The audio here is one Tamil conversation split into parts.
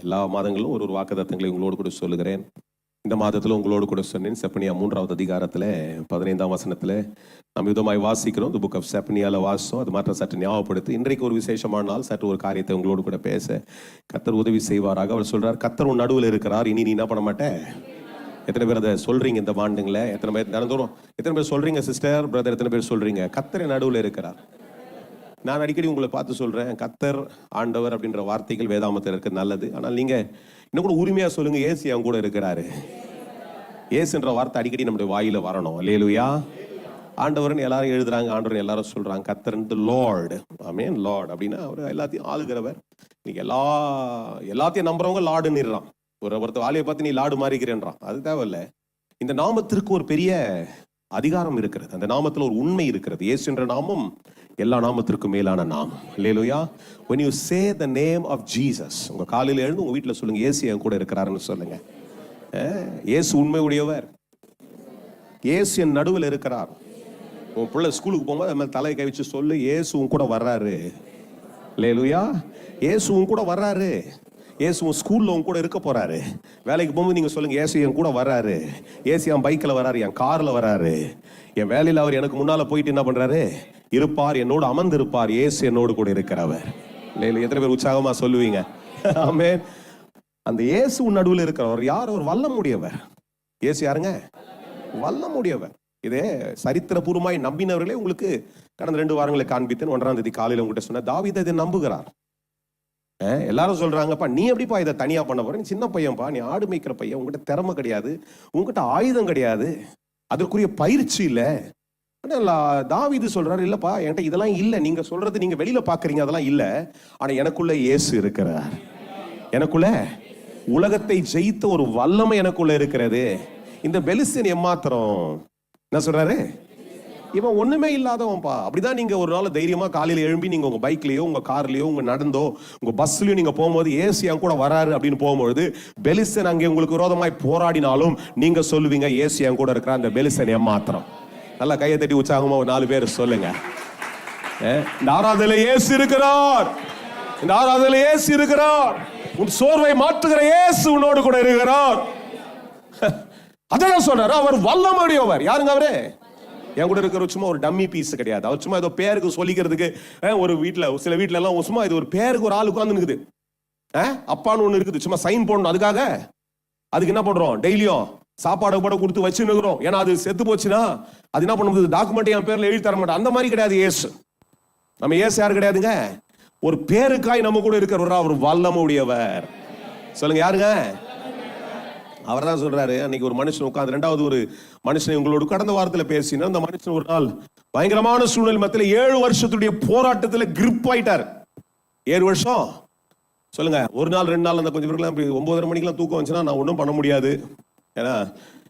எல்லா மாதங்களும் ஒரு வாக்குத்தத்தங்களை உங்களோடு கூட சொல்லுகிறேன். இந்த மாதத்தில் உங்களோடு கூட சொன்னேன். செப்பனியா 3வது அதிகாரத்தில் 15ஆம் வசனத்தில் நம்ம விதமாய் வாசிக்கிறோம். தி புக் ஆஃப் செப்பனியாவில் வாசித்தோம். அது மாற்ற சற்று ஞாபகப்படுத்தி இன்றைக்கு ஒரு விசேஷமான நாள், சற்று ஒரு காரியத்தை உங்களோடு கூட பேச கர்த்தர் உதவி செய்வாராக. அவர் சொல்றார், கர்த்தர் உன் நடுவில் இருக்கிறார், இனி நீ என்ன பண்ண மாட்டேன். எத்தனை பேர் அதை சொல்றீங்க இந்த மாண்டுங்களே? எத்தனை பேர் நடந்துரும்? எத்தனை பேர் சொல்றீங்க சிஸ்டர் பிரதர்? எத்தனை பேர் சொல்றீங்க கர்த்தர் நடுவில் இருக்கிறார்? நான் அடிக்கடி உங்களை பார்த்து சொல்றேன், கர்த்தர் ஆண்டவர் அப்படின்ற வார்த்தைகள் வேதாமத்தில் இருக்கிறது நல்லது. ஆனால் நீங்க இன்னும் கூட உரிமையா சொல்லுங்க, ஏசு என் கூட இருக்கிறாரு. ஏசுன்ற வார்த்தை அடிக்கடி நம்முடைய வாயில வரணும். அல்லேலூயா. ஆண்டவர்னு எல்லாரும் எழுதுறாங்க, ஆண்டவர் எல்லாரும் சொல்றாங்க. கர்த்தர் லார்ட், ஆமென். லார்ட் அப்படின்னா அவர் எல்லாத்தையும் ஆளுகிறவர். இன்னைக்கு எல்லாத்தையும் நம்புறவங்க லார்டுன்னுறான். ஒருத்தர் வாலியை பார்த்து நீ லார்டு மாறிக்கிறேன்றான். அது தேவையில்லை. இந்த நாமத்திற்கு ஒரு பெரிய அதிகாரம் இருக்கிறது. அந்த நாமத்தில் ஒரு உண்மை இருக்கிறது. இயேசு என்ற நாமம் எல்லா நாமத்திற்கும் மேலான நாமம். அல்லேலூயா. when you say the name of Jesus, உங்க காலையில் எழுந்து உங்க வீட்டில் சொல்லுங்க, இயேசு என் கூட இருக்கிறாருன்னு சொல்லுங்க. இயேசு உண்மை உடையவர். இயேசு என் நடுவில் இருக்கிறார். உன் பிள்ளை ஸ்கூலுக்கு போகும்போது அது மாதிரி தலையை கை வச்சு சொல்லு, இயேசு உன் கூட வர்றாரு. அல்லேலூயா. இயேசு உன் கூட வர்றாரு. இயேசு உன் ஸ்கூல்ல உன் கூட இருக்க போறாரு. வேலைக்கு போகும்போது நீங்க சொல்லுங்க, இயேசு என் கூட வர்றாரு. இயேசு என் பைக்கில் வர்றாரு, என் கார்ல வர்றாரு. என் வேலையில் அவர் எனக்கு முன்னால போயிட்டு என்ன பண்றாரு? இருப்பார், என்னோடு அமர்ந்து இருப்பார். இயேசு என்னோடு கூட இருக்கிறவர். எத்தனை பேர் உற்சாகமா சொல்லுவீங்க? ஆமென். அந்த இயேசு உன் நடுவில் இருக்கிறவர் யார்? அவர் வல்லமுடையவர். இயேசு யாருங்க? வல்லமுடையவர். இதே சரித்திரபூர்வமாய் நம்பினவர்களே உங்களுக்கு கடந்த 2 வாரங்களை காண்பித்தேன். 1ஆம் தேதி காலையில் உங்கள்கிட்ட சொன்ன தாவீது இதை நம்புகிறார். எல்லாரும் சொல்றாங்கப்பா, நீ எப்படிப்பா இதை தனியா பண்ண போற? நீ சின்ன பையன்பா, நீ ஆடு மேய்க்கிற பையன், உங்ககிட்ட திறமை கிடையாது, உங்ககிட்ட ஆயுதம் கிடையாது, அதற்குரிய பயிற்சி இல்ல. தாவீது சொல்றாரு, இல்லப்பா என்கிட்ட இதெல்லாம் இல்ல. நீங்க சொல்றது நீங்க வெளியில பாக்குறீங்க, அதெல்லாம் இல்ல. ஆனா எனக்குள்ள இயேசு இருக்கிறார். எனக்குள்ள உலகத்தை ஜெயித்த ஒரு வல்லமை எனக்குள்ள இருக்கிறது. இந்த பெலிஸ்தீன் எம்மாத்திரம் என்ன சொல்றாரு? இவன் ஒண்ணுமே இல்லாதவன்பா. அப்படிதான் நீங்க ஒரு நாள் தைரியமா காலையில எழும்பி நீங்க உங்க பைக்லயோ உங்க கார்லயோ உங்க நடந்தோ உங்க பஸ்லயோ நீங்க போகும்போது இயேசு என் கூட வராரு அப்படின்னு போகும்போது பெலிஸ்தீன் அங்கே உங்களுக்கு விரோதமாய் போராடினாலும் நீங்க சொல்லுவீங்க, இயேசு என் கூட இருக்கிற அந்த பெலிஸ்தீன் ஏமாத்திரம். நல்லா கையை தட்டி உற்சாகமா ஒரு 4 பேர் சொல்லுங்க. இந்த ஆராதனையில இயேசு இருக்கிறார். இந்த ஆராதனையில இயேசு இருக்கிறார். உன் சோர்வை மாற்றுகிற இயேசு உன்னோடு கூட இருக்கிறார். அதான் சொல்றாரு, அவர் வல்லமையுடையவர். யாருங்க அவரு? என் கூட இருக்கிற சும்மா ஒரு டம்மி பீஸ் கிடையாது. அவர் சும்மா ஏதோ பேருக்கு சொல்லிக்கிறதுக்கு ஒரு வீட்டுல சில வீட்டுல எல்லாம் சும்மா இது ஒரு பேருக்கு ஒரு ஆள் உட்கார்ந்து இருக்குது. அப்பான்னு ஒண்ணு இருக்குது, சும்மா சைன் போடணும். அதுக்கு என்ன பண்றோம்? டெய்லியும் சாப்பாடு கூட கொடுத்து வச்சுருக்கிறோம். ஏன்னா அது செத்து போச்சுன்னா அது என்ன பண்ண முடியாது, டாக்குமெண்ட் என் பேர்ல எழுதி தர மாட்டோம். அந்த மாதிரி கிடையாது இயேசு. நம்ம இயேசு யாரு கிடையாதுங்க, ஒரு பேருக்காய் நம்ம கூட இருக்கிறவரா அவர் வல்லமுடையவர். சொல்லுங்க, யாருங்க? அவர் தான் சொல்றாரு, அன்னைக்கு ஒரு மனுஷன் உட்கார்ந்து 2வது ஒரு மனுஷனை உங்களோட கடந்த வாரத்தில் பேசினா, அந்த மனுஷன் ஒரு நாள் பயங்கரமான சூழ்நிலை மத்தியில் 7 வருஷத்துடைய போராட்டத்தில் கிரிப் ஆயிட்டார். 7 வருஷம். சொல்லுங்க, ஒரு நாள் 2 நாள் அந்த கொஞ்சம் பேருக்குலாம் 9:30 மணிக்கெல்லாம் தூக்கம் வந்துச்சுன்னா நான் ஒன்றும் பண்ண முடியாது. ஏன்னா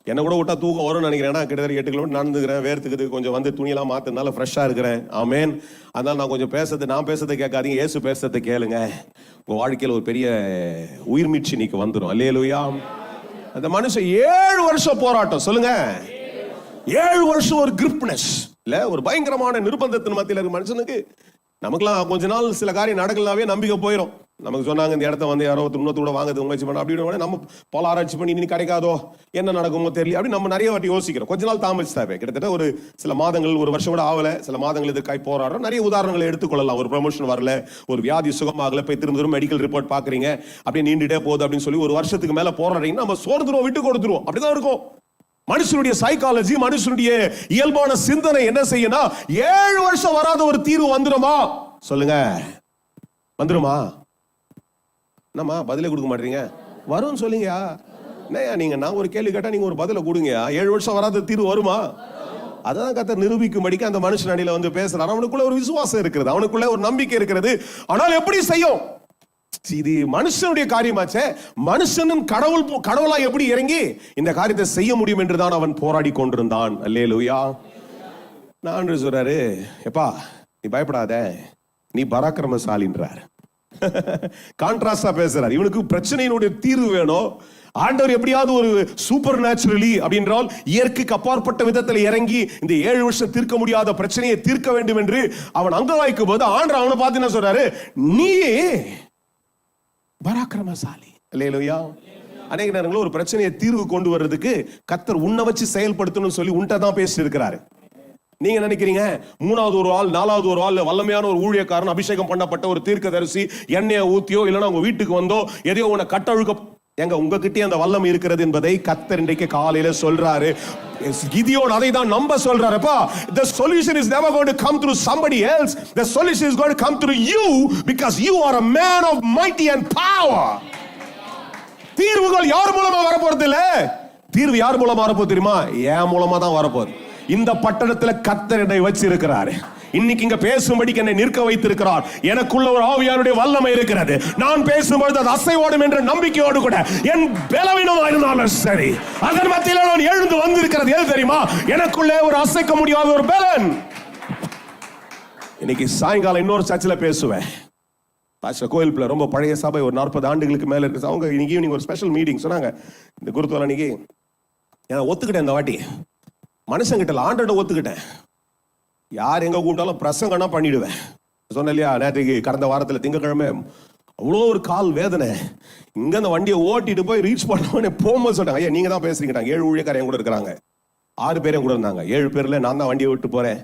என்னை கூட விட்டா தூக்கம் வரும்னு நினைக்கிறேன். ஏன்னா கிட்டத்தட்ட 8 கிலோமீட்டர் நடந்துக்கிறேன், வேர்த்துக்குது, கொஞ்சம் வந்து துணியெல்லாம் மாத்தினால ஃப்ரெஷ்ஷா இருக்கிறேன். ஆமேன். அதனால நான் கொஞ்சம் நான் பேசுறதை கேட்காதீங்க, இயேசு பேசுறதை கேளுங்க. உங்க வாழ்க்கையில் ஒரு பெரிய உயிர் மீட்சி இன்னைக்கு வந்துடும். அல்லேலூயா. அந்த மனுஷன் 7 வருஷம் போராட்டம். சொல்லுங்க, 7 வருஷம் ஒரு கிரிப்னஸ் இல்ல, ஒரு பயங்கரமான நிர்பந்தத்தின் மத்தியில் இருக்க மனுஷனுக்கு. நமக்குலாம் கொஞ்ச நாள் சில காரியம் நடக்கலாவே நம்பிக்கை போயிடும். நமக்கு சொன்னாங்க இந்த இடத்த வந்து யாரோ இன்னொருத்தோட வாங்குறது முயற்சி பண்ண அப்படின்னு நம்ம பல ஆராய்ச்சி பண்ணி இனி கிடைக்காதோ, என்ன நடக்குமோ தெரியல அப்படின்னு நம்ம நிறைய வாட்டி யோசிக்கிறோம். கொஞ்ச நாள் தாமதிச்சாவே, கிட்டத்தட்ட ஒரு சில மாதங்கள், ஒரு வருஷம் கூட ஆகல, சில மாதங்கள் இதற்காய் போராடுறோம். நிறைய உதாரணங்களை எடுத்துக்கொள்ளலாம். ஒரு ப்ரமோஷன் வரல, ஒரு வியாதி சுகமாகல, போய் திரும்ப மெடிக்கல் ரிப்போர்ட் பாக்குறீங்க, அப்படியே நீண்டுட்டே போகுது அப்படின்னு சொல்லி ஒரு வருஷத்துக்கு மேல போராடுறீங்க, நம்ம சோர்ந்துருவோம், விட்டு கொடுத்துருவோம். அப்படிதான் இருக்கும் மனுஷனுடைய சைக்காலஜி. மனுஷனுடைய இயல்பான சிந்தனை என்ன செய்யணும்? 7 வருஷம் வராத ஒரு தீர்வு வந்துருமா? சொல்லுங்க, வந்துருமா? என்னம்மா பதிலே கொடுக்க மாட்டீங்க? வரும்னு சொல்லுங்க. என்னையா நீங்க, நான் ஒரு கேள்வி கேட்டா நீங்க ஒரு பதில கொடுங்க. 7 வருஷம் வராத தீர்வு வருமா? அதான் கர்த்தர் நிரூபிக்கும்படிக்கு அந்த மனுஷன் அடியில வந்து பேசுறாரு. அவனுக்குள்ள ஒரு விசுவாசம் இருக்கிறது, அவனுக்குள்ள ஒரு நம்பிக்கை இருக்கிறது. ஆனால் எப்படி செய்யும்? இது மனுஷனுடைய காரியமாச்சே. மனுஷனும் கடவுளா எப்படி இறங்கி இந்த காரியத்தை செய்ய முடியும் என்றுதான் அவன் போராடி கொண்டிருந்தான். அல்லேலூயா. நான் சொல்றாரு, எப்பா நீ பயப்படாத, நீ பராக்கிரமசாலின்றார். கான்ட்ராஸ்டா பேசுறார். இவனுக்கு பிரச்சனையினுடைய தீர்வு வேணும். ஆண்டவர் எப்படியாவது ஒரு சூப்பர் நேச்சுரலி அப்படின்றால் இயற்கைக்கு அப்பாற்பட்ட விதத்தில் இறங்கி இந்த 7 வருஷம் தீர்க்க முடியாத பிரச்சனையை தீர்க்க வேண்டும் என்று அவன் அங்க வாய்க்கும் போது ஆண்டவர் அவனை பார்த்து என்ன சொல்றாரு? நீ பராக்கிரமசாலி. அல்லேலூயா. அநேக நேரங்களில் ஒரு பிரச்சனையை தீர்வு கொண்டு வர்றதுக்கு கர்த்தர் உன்னை வச்சு செயல்படுத்தணும்னு சொல்லி உன்கிட்ட தான் பேசிட்டு இருக்கிறாரு. நீங்க நினைக்கிறீங்க 3வது ஒரு ஆள் 4வது ஒரு ஆள் வல்லமையான ஒரு ஊழியக்காரன் அபிஷேகம் பண்ணப்பட்ட ஒரு தீர்க்கதரிசி எண்ணெயை ஊத்தியோ இல்லைன்னா உங்க வீட்டுக்கு வந்தோ எதையோ உன்னை கட்டழுக்க எங்க உங்ககிட்டயே அந்த வல்லமை இருக்கிறது என்பதை கர்த்தர் இன்றைக்கு காலையில சொல்றாரு. கிதியோன் அதை தான் நம்ப சொல்றாருப்பா. The solution is never going to come through somebody else. The solution is going to come through you because you are a man of mighty and power. தீர்வுகள் யார் மூலமா வரப்போறது இல்ல. தீர்வு யார் மூலமா வரப்போகுது தெரியுமா? என் மூலமா தான் வரப்போகுது. இந்த பட்டணத்துல கர்த்தர் என்னை வச்சிருக்கிறாரு. இன்னைக்கு இங்க பேசும்படிக்கு என்னை நிற்க வைத்திருக்கிறார். எனக்குள்ள ஒரு ஆவியானுடைய வல்லமை இருக்கிறது. நான் பேசும்பொழுது அது அசைவோடும் என்ற நம்பிக்கையோடு கூட என் பலவீனமாக இருந்தாலும் சரி அதன் மத்தியில நான் எழுந்து வந்திருக்கிறது எது தெரியுமா? எனக்குள்ளே ஒரு அசைக்க முடியாத ஒரு பலன். இன்னைக்கு சாயங்காலம் இன்னொரு சர்ச்சில் பேசுவேன். பாஸ்டர் கோயில்ல ரொம்ப பழைய சபை, ஒரு 40 ஆண்டுகளுக்கு மேல இருக்கு. அவங்க இன்னைக்கு ஈவினிங் ஒரு ஸ்பெஷல் மீட்டிங் சொன்னாங்க. இந்த குருத்துவ அன்னைக்கு நான் ஒத்துக்கிட்டேன். இந்த வாட்டி மனுஷங்கிட்ட ஆண்டோட ஒத்துக்கிட்டேன். யார் எங்க கூப்பிட்டாலும் பிரசங்கன்னா பண்ணிடுவேன். சொன்ன இல்லையா, நேற்றுக்கு கடந்த வாரத்தில் திங்கக்கிழமை அவ்வளோ ஒரு கால் வேதனை. இங்க அந்த வண்டியை ஓட்டிட்டு போய் ரீச் பண்ண போகும்போது சொன்னாங்க, ஐயா நீங்க தான் பேசுறீங்க. 7 ஊழியக்காரன் கூட இருக்கிறாங்க, 6 பேரும் கூட இருந்தாங்க. 7 பேர்ல நான் தான் வண்டியை விட்டு போறேன்.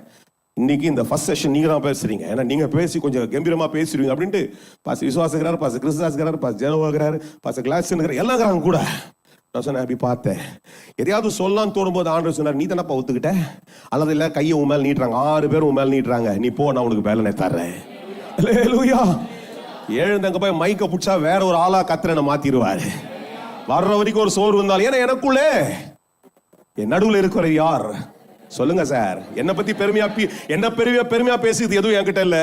இன்னைக்கு இந்த ஃபர்ஸ்ட் செஷன் நீங்க தான் பேசுறீங்க, ஏன்னா நீங்க பேசி கொஞ்சம் கம்பீரமா பேசுறீங்க அப்படின்ட்டு பாச விசுவாசக்கிறார், பாச கிறிஸ்தாஸ்கிறார், பாச ஜனவாகிறார், பாச கிளாஸ் எல்லாம் இருக்கிறாங்க கூட. நான் சொன்னேன் அப்படி பார்த்தேன். எதையாவது சொல்லலான்னு தோணும்போது ஆண்டவர் சொன்னார், நீ தானப்பா ஒத்துக்கிட்ட, அல்லது இல்லை கையை உன் மேல் நீட்டுறாங்க, 6 பேர் உன் மேல் நீட்டுறாங்க, நீ போ நான் உனக்கு வேலை தர்றேன். அல்லேலூயா. எழுந்தங்க போய் மைக்க பிடிச்சா வேற ஒரு ஆளா கத்திரனை மாத்திடுவாரு. வர்ற வரைக்கும் ஒரு சோறு வந்தாலும், ஏன்னா எனக்குள்ளே என் நடுவில் இருக்கிற யார் சொல்லுங்க சார். என்னை பத்தி பெருமையா பேசியது எதுவும் என்கிட்ட இல்ல.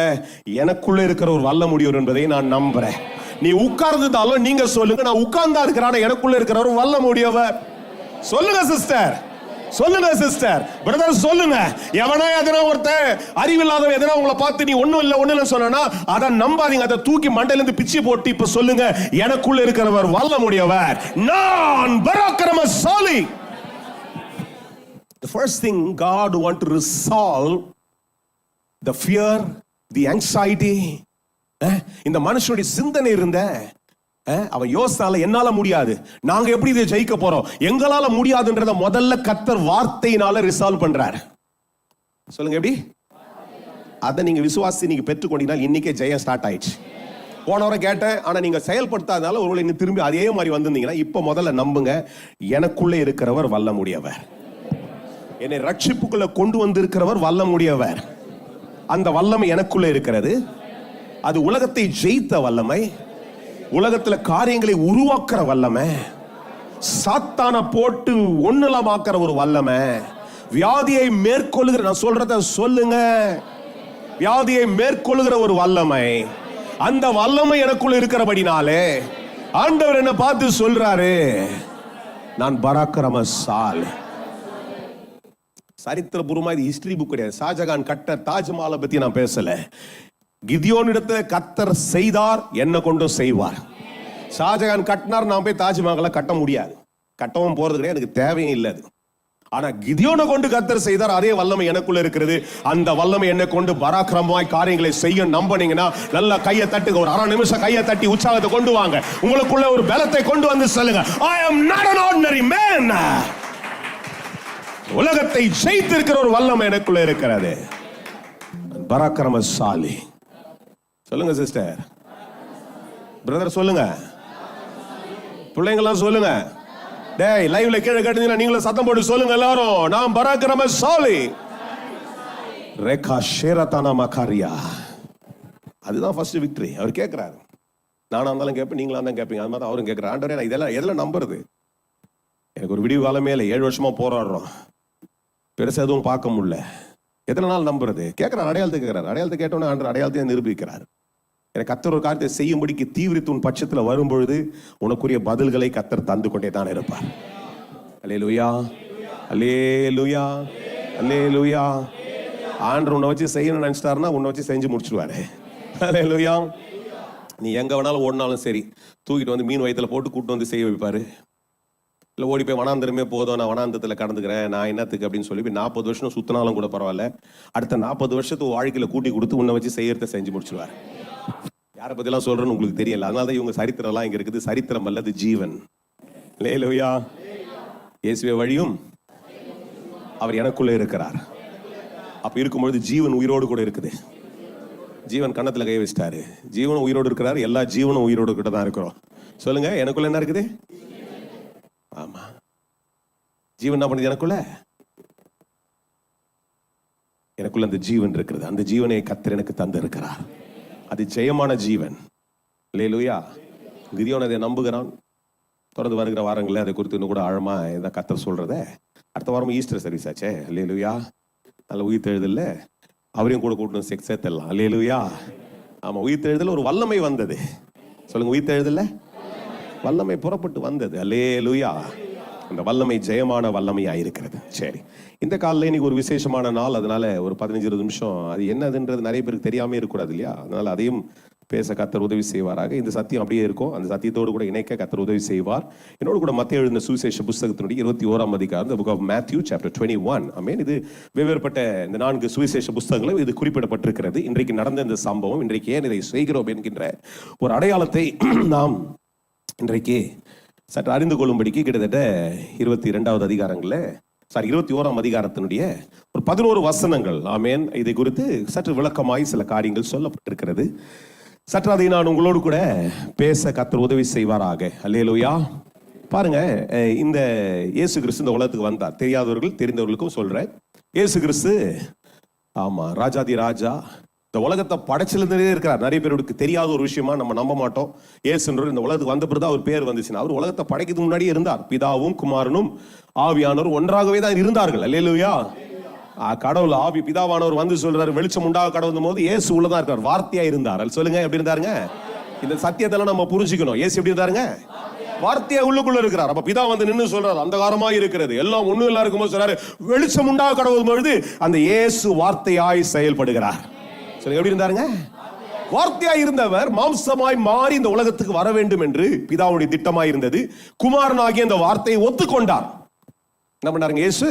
எனக்குள்ள இருக்கிற ஒரு வல்ல முடியும் என்பதை நான் நம்புறேன். நீ உட்கார்ந்துட்டாலும் நீங்க சொல்லுங்க, நான் உட்கார்ந்தா இருக்கிறான எனக்குள்ள இருக்கிற ஒரு வல்ல முடியவர். சொல்லுங்க சிஸ்டர், சொல்லுங்க சிஸ்டர், பிரதர் சொல்லுங்க. எவனா எதனா ஒருத்தன் அறிவில்லாதவன் எதனா உங்களை பார்த்து நீ ஒண்ணும் இல்ல சொன்னா அதை நம்பாதீங்க. அதை தூக்கி மண்டையில இருந்து பிச்சு போட்டு இப்ப சொல்லுங்க, எனக்குள்ள இருக்கிறவர் வல்ல முடியவர், நான் பராக்கிரமசாலி. The first thing God want to resolve the fear, the anxiety. இந்த மனுஷனுடைய சிந்தனை இருந்த அவன் யோசனால என்னால முடியாது, நாங்க எப்படி இதை ஜெயிக்க போறோம், எங்களால முடியாதுன்றத முதல்ல கர்த்தர் வார்த்தையினால ரிசால்வ் பண்றாரு. சொல்லுங்க எப்படி? அதை நீங்க விசுவாசி நீங்க பெற்றுக்கொண்டீங்கன்னா இன்னைக்கே ஜெயம் ஸ்டார்ட் ஆயிடுச்சு. போன வரை கேட்டேன், ஆனா நீங்க செயல்படுத்தாதனால ஒருவேளை இன்னும் திரும்பி அதே மாதிரி வந்திருந்தீங்கன்னா இப்ப முதல்ல நம்புங்க, எனக்குள்ளே இருக்கிறவர் வல்ல முடியவர், என்னை ரட்சிப்புக்குள்ள கொண்டு வந்திருக்கிறவர் வல்ல முடியவர். அந்த வல்லமை எனக்குள்ள இருக்கிறது. அது உலகத்தை ஜெயித்த வல்லமை, உலகத்துல காரியங்களை உருவாக்குற வல்லமை, சாத்தான போட்டு ஒண்ணுலமாக்குற ஒரு வல்லமை, வியாதியை மேற்கொள்ளுகிற, நான் சொல்றத சொல்லுங்க, வியாதியை மேற்கொள்ளுகிற ஒரு வல்லமை. அந்த வல்லமை எனக்குள்ள இருக்கிறபடினாலே ஆண்டவர் என்ன பார்த்து சொல்றாரு, நான் பராக்கிரமசாலி. சரித்திரபூர்வமா இது ஹிஸ்டரி புக் கிடையாது. ஷாஜகான் கட்ட தாஜ்மஹாலை பத்தி நான் பேசல. கிதியோனிடத்துல கர்த்தர் செய்தார், என்ன கொண்டும் செய்வார். ஷாஜகான் கட்டினார், நான் போய் தாஜ்மஹாலை கட்ட முடியாது, கட்டவும் போறது கிடையாது, எனக்கு தேவையும் இல்லை. ஆனா கிதியோனை கொண்டு கர்த்தர் செய்தார், அதே வல்லமை எனக்குள்ள இருக்கிறது. அந்த வல்லமை என்னை கொண்டு பராக்கிரமமாய் காரியங்களை செய்ய நம்பினீங்கன்னா நல்லா கையை தட்டுங்க, ஒரு 1/2 நிமிஷம் கையை தட்டி உற்சாகத்தை கொண்டு வாங்க. உங்களுக்குள்ள ஒரு பலத்தை கொண்டு வந்து சொல்லுங்க, I am not an ordinary man. உலகத்தை ஜெயித்திருக்கிற ஒரு வல்லமை எனக்குள்ள இருக்கிறது, பராக்கிரமசாலி. சொல்லுங்க சிஸ்டர், பிரதர் சொல்லுங்க, பிள்ளைங்களாம் சொல்லுங்க. டேய் லைவ்ல கீழே கேட்டீங்கன்னா நீங்களும் சத்தம் போட்டு சொல்லுங்க எல்லாரும், நான் பராக்கிரமசாலி. ரேகா ஷேரதானா மகாரியா. அதுதான் ஃபர்ஸ்ட் விக்டரி. அவர் கேட்கிறாரு, நானா இருந்தாலும் கேட்பேன், நீங்களா தான் கேட்பீங்க. அது மாதிரி அவரும் கேட்கிறார், ஆண்டவரே நான் இதெல்லாம் எதில் நம்புறது, எனக்கு ஒரு விடிவு காலமே இல்லை, 7 வருஷமா போராடுறோம், பெருசா எதுவும் பார்க்க முடியல, எத்தனை நாள் நம்புறது கேட்கிறார். அடையாளத்தை கேட்கிறார். அடையாளத்தை கேட்டோன்னே ஆண்டவர் அடையாளத்தை நிரூபிக்கிறார். எனக்கு கர்த்தர் ஒரு காரியத்தை செய்யும்படிக்கு தீவிரத்தின் பட்சத்தில் வரும்பொழுது உனக்குரிய பதில்களை கர்த்தர் தந்து கொண்டே தான் இருப்பார். அல்லேலூயா, அல்லேலூயா, அல்லேலூயா. ஆண்டவர் உன்னை வச்சு செய்யணும்னு நினைச்சிட்டாருன்னா உன்னை வச்சு செஞ்சு முடிச்சிடுவாரு. அல்லேலூயா. நீ எங்க வேணாலும் ஓடினாலும் சரி, தூக்கிட்டு வந்து மீன் வயிற்றுல போட்டு கூட்டு வந்து செய்ய வைப்பாரு. இல்லை ஓடி போய் வனாந்திரமே போதும், நான் வனாந்திரத்தில் கடந்துக்கிறேன், நான் என்னத்துக்கு அப்படின்னு சொல்லி 40 வருஷம் சுத்தினாலும் கூட பரவாயில்ல, அடுத்த 40 வருஷத்துக்கு வாழ்க்கையில கூட்டி கொடுத்து உன்னை வச்சு செய்யறத செஞ்சு முடிச்சிடுவார். யாரை பத்திலாம் சொல்றேன்னு உங்களுக்கு தெரியல. அதனாலதான் இவங்க சரித்திரம் எல்லாம் இங்க இருக்குது. சரித்திரம் அல்லது ஜீவன். அல்லேலூயா. இயேசுவே வழியும், அவர் எனக்குள்ள இருக்கிறார். அப்ப இருக்கும்பொழுது ஜீவன் உயிரோடு கூட இருக்குது. ஜீவன் கண்ணத்துல கை வச்சிட்டாரு. ஜீவனும் உயிரோடு இருக்கிறாரு. எல்லா ஜீவனும் உயிரோடு கிட்ட தான் இருக்கிறோம். சொல்லுங்க, எனக்குள்ள என்ன இருக்குது? ஆமா, ஜீவன் என்ன பண்ணுது? எனக்குள்ள அந்த ஜீவன் இருக்கிறது. அந்த ஜீவனை கர்த்தர் எனக்கு தந்து இருக்கிறார். அது ஜெயமான ஜீவன். அல்லேலூயா. கிதியோன் அதை நம்புகிறான். தொடர்ந்து வருகிற வாரங்களில் அதை குறித்து இன்னும் கூட ஆழமா இதான் கர்த்தர் சொல்றத. அடுத்த வாரம் ஈஸ்டர் சர்வீஸ் ஆச்சே. அல்லேலூயா. நல்ல உயிர் தெழுதல்ல அவரையும் கூட கூட்டணும் சேர்த்தலாம். அல்லேலூயா. ஆமா, உயிர் தெழுதல் ஒரு வல்லமை வந்தது. சொல்லுங்க, உயிர் தெழுதல்ல வல்லமை புறப்பட்டு வந்தது. அல்லேலூயா. அந்த வல்லமை ஜெயமான வல்லமையா இருக்கிறது. சரி, இந்த காலையில் இன்னைக்கு ஒரு விசேஷமான நாள். அதனால ஒரு 15-20 நிமிஷம் அது என்னதுன்றது நிறைய பேருக்கு தெரியாம இருக்கக்கூடாது இல்லையா? அதனால அதையும் பேச கர்த்தர் உதவி செய்வாராக. இந்த சத்தியம் அப்படியே இருக்கும். அந்த சத்தியத்தோடு கூட இணைக்க கர்த்தர் உதவி செய்வார். என்னோடு கூட மத்தேயு எழுதின சுவிசேஷ புஸ்தகத்தினுடைய 21ஆம் அதிகாரம், the book of Matthew chapter 21. ஆமென். இது வெவ்வேறுபட்ட இந்த 4 சுவிசேஷ புஸ்தகங்களும் இது குறிப்பிடப்பட்டிருக்கிறது. இன்றைக்கு நடந்த இந்த சம்பவம், இன்றைக்கு ஏன் இதை செய்கிறோம் என்கின்ற ஒரு அடையாளத்தை நாம் இன்றைக்கு சற்று அறிந்து கொள்ளும்படிக்கு கிட்டத்தட்ட 22வது அதிகாரங்கள்ல 21ஆம் அதிகாரத்தினுடைய ஒரு 11 வசனங்கள். ஆமென். இதை குறித்து சற்று விளக்கமாய் சில காரியங்கள் சொல்லப்பட்டிருக்கிறது. சற்று அதை நான் உங்களோடு கூட பேச கர்த்தர் உதவி செய்வாராக. அல்லேலூயா. பாருங்க, இந்த இயேசு கிறிஸ்து இந்த உலகத்துக்கு வந்தார். தெரியாதவர்கள் தெரிந்தவர்களுக்கும் சொல்றேன். இயேசு கிறிஸ்து ஆமா ராஜாதி ராஜா, இந்த உலகத்தை படைச்சிலிருந்தே இருக்கிறார். நிறைய பேருக்கு தெரியாத ஒரு விஷயமா நம்ம நம்ப மாட்டோம். இயேசுன்றவர் இந்த உலகத்துக்கு வந்த பிறகு அவர் பேர் வந்துச்சுன்னா, அவர் உலகத்தை படைக்கிறதுக்கு முன்னாடியே இருந்தார். பிதாவும் குமாரனும் ஆவியானவரும் ஒன்றாகவே தான் இருந்தார்கள். அல்லேலூயா. கடவுள் ஆவி பிதாவானவர் வந்து சொல்றாரு, வெளிச்சம் உண்டாக கடவுள் போது இயேசு உள்ளதா இருக்கார், வார்த்தையா இருந்தார். சொல்லுங்க, எப்படி இருந்தாருங்க? இந்த சத்தியத்தெல்லாம் நம்ம புரிஞ்சுக்கணும். இயேசு எப்படி இருந்தாருங்க? வார்த்தையா உள்ளுக்குள்ள இருக்கிறார். அப்ப பிதா வந்து நின்று சொல்றாரு, அந்தகாரமா இருக்கிறது எல்லாம் ஒண்ணும் இல்லா இருக்கும்போது சொல்றாரு, வெளிச்சம் உண்டாக கடவுள் பொழுது அந்த இயேசு வார்த்தையாய் செயல்படுகிறார். எப்படி இருந்தாருங்க? வார்த்தையா இருந்தவர் மாம்சமாய் மாறி இந்த உலகத்துக்கு வர வேண்டும் என்று பிதாவுடைய திட்டமாய் இருந்தது. குமாரனாகிய அந்த வார்த்தையை ஒத்துக்கொண்டார். என்ன பண்ணாருங்க இயேசு?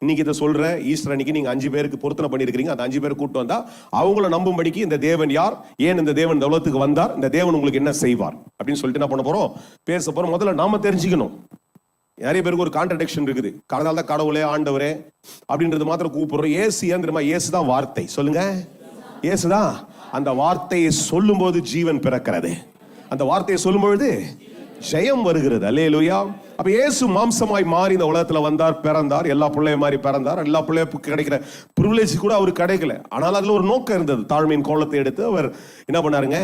இன்னைக்கு இதை சொல்ற ஈஸ்டர் அன்னைக்கு நீங்க 5 பேருக்கு பொருத்தனை பண்ணிருக்கீங்க. அந்த 5 பேர் கூட்டு வந்தா அவங்கள நம்பும்படிக்கு இந்த தேவன் யார், ஏன் இந்த தேவன் இந்த உலகத்துக்கு வந்தார், இந்த தேவன் உங்களுக்கு என்ன செய்வார் அப்படின்னு சொல்லிட்டு என்ன பண்ண போறோம்? பேச போறோம். முதல்ல நாம தெரிஞ்சுக்கணும். நிறைய பேருக்கு ஒரு கான்ட்ரடிக்ஷன் இருக்குது. கடவுள் தான் கடவுளே ஆண்டவரே அப்படின்றது மாத்திரம் கூப்பிடுறோம். ஏசு ஏன் தெரியுமா? ஏசு தான் வார்த்தை. சொல்லுங்க, ஏசுதான். அந்த வார்த்தையை சொல்லும் போது ஜீவன் பிறக்கிறது. அந்த வார்த்தையை சொல்லும் பொழுது ஜெயம் வருகிறது. அல்லேலூயா. அப்ப இயேசு மாம்சமாய் மாறி இந்த உலகத்துல வந்தார், பிறந்தார். எல்லா பிள்ளைய மாதிரி பிறந்தார். எல்லா பிள்ளைய கிடைக்கிற பிரிவிலேஜ் கூட அவருக்கு கிடைக்கல. ஆனால் அதுல ஒரு நோக்கம் இருந்தது. தாழ்மையின் கோலத்தை எடுத்து அவர் என்ன பண்ணாருங்க?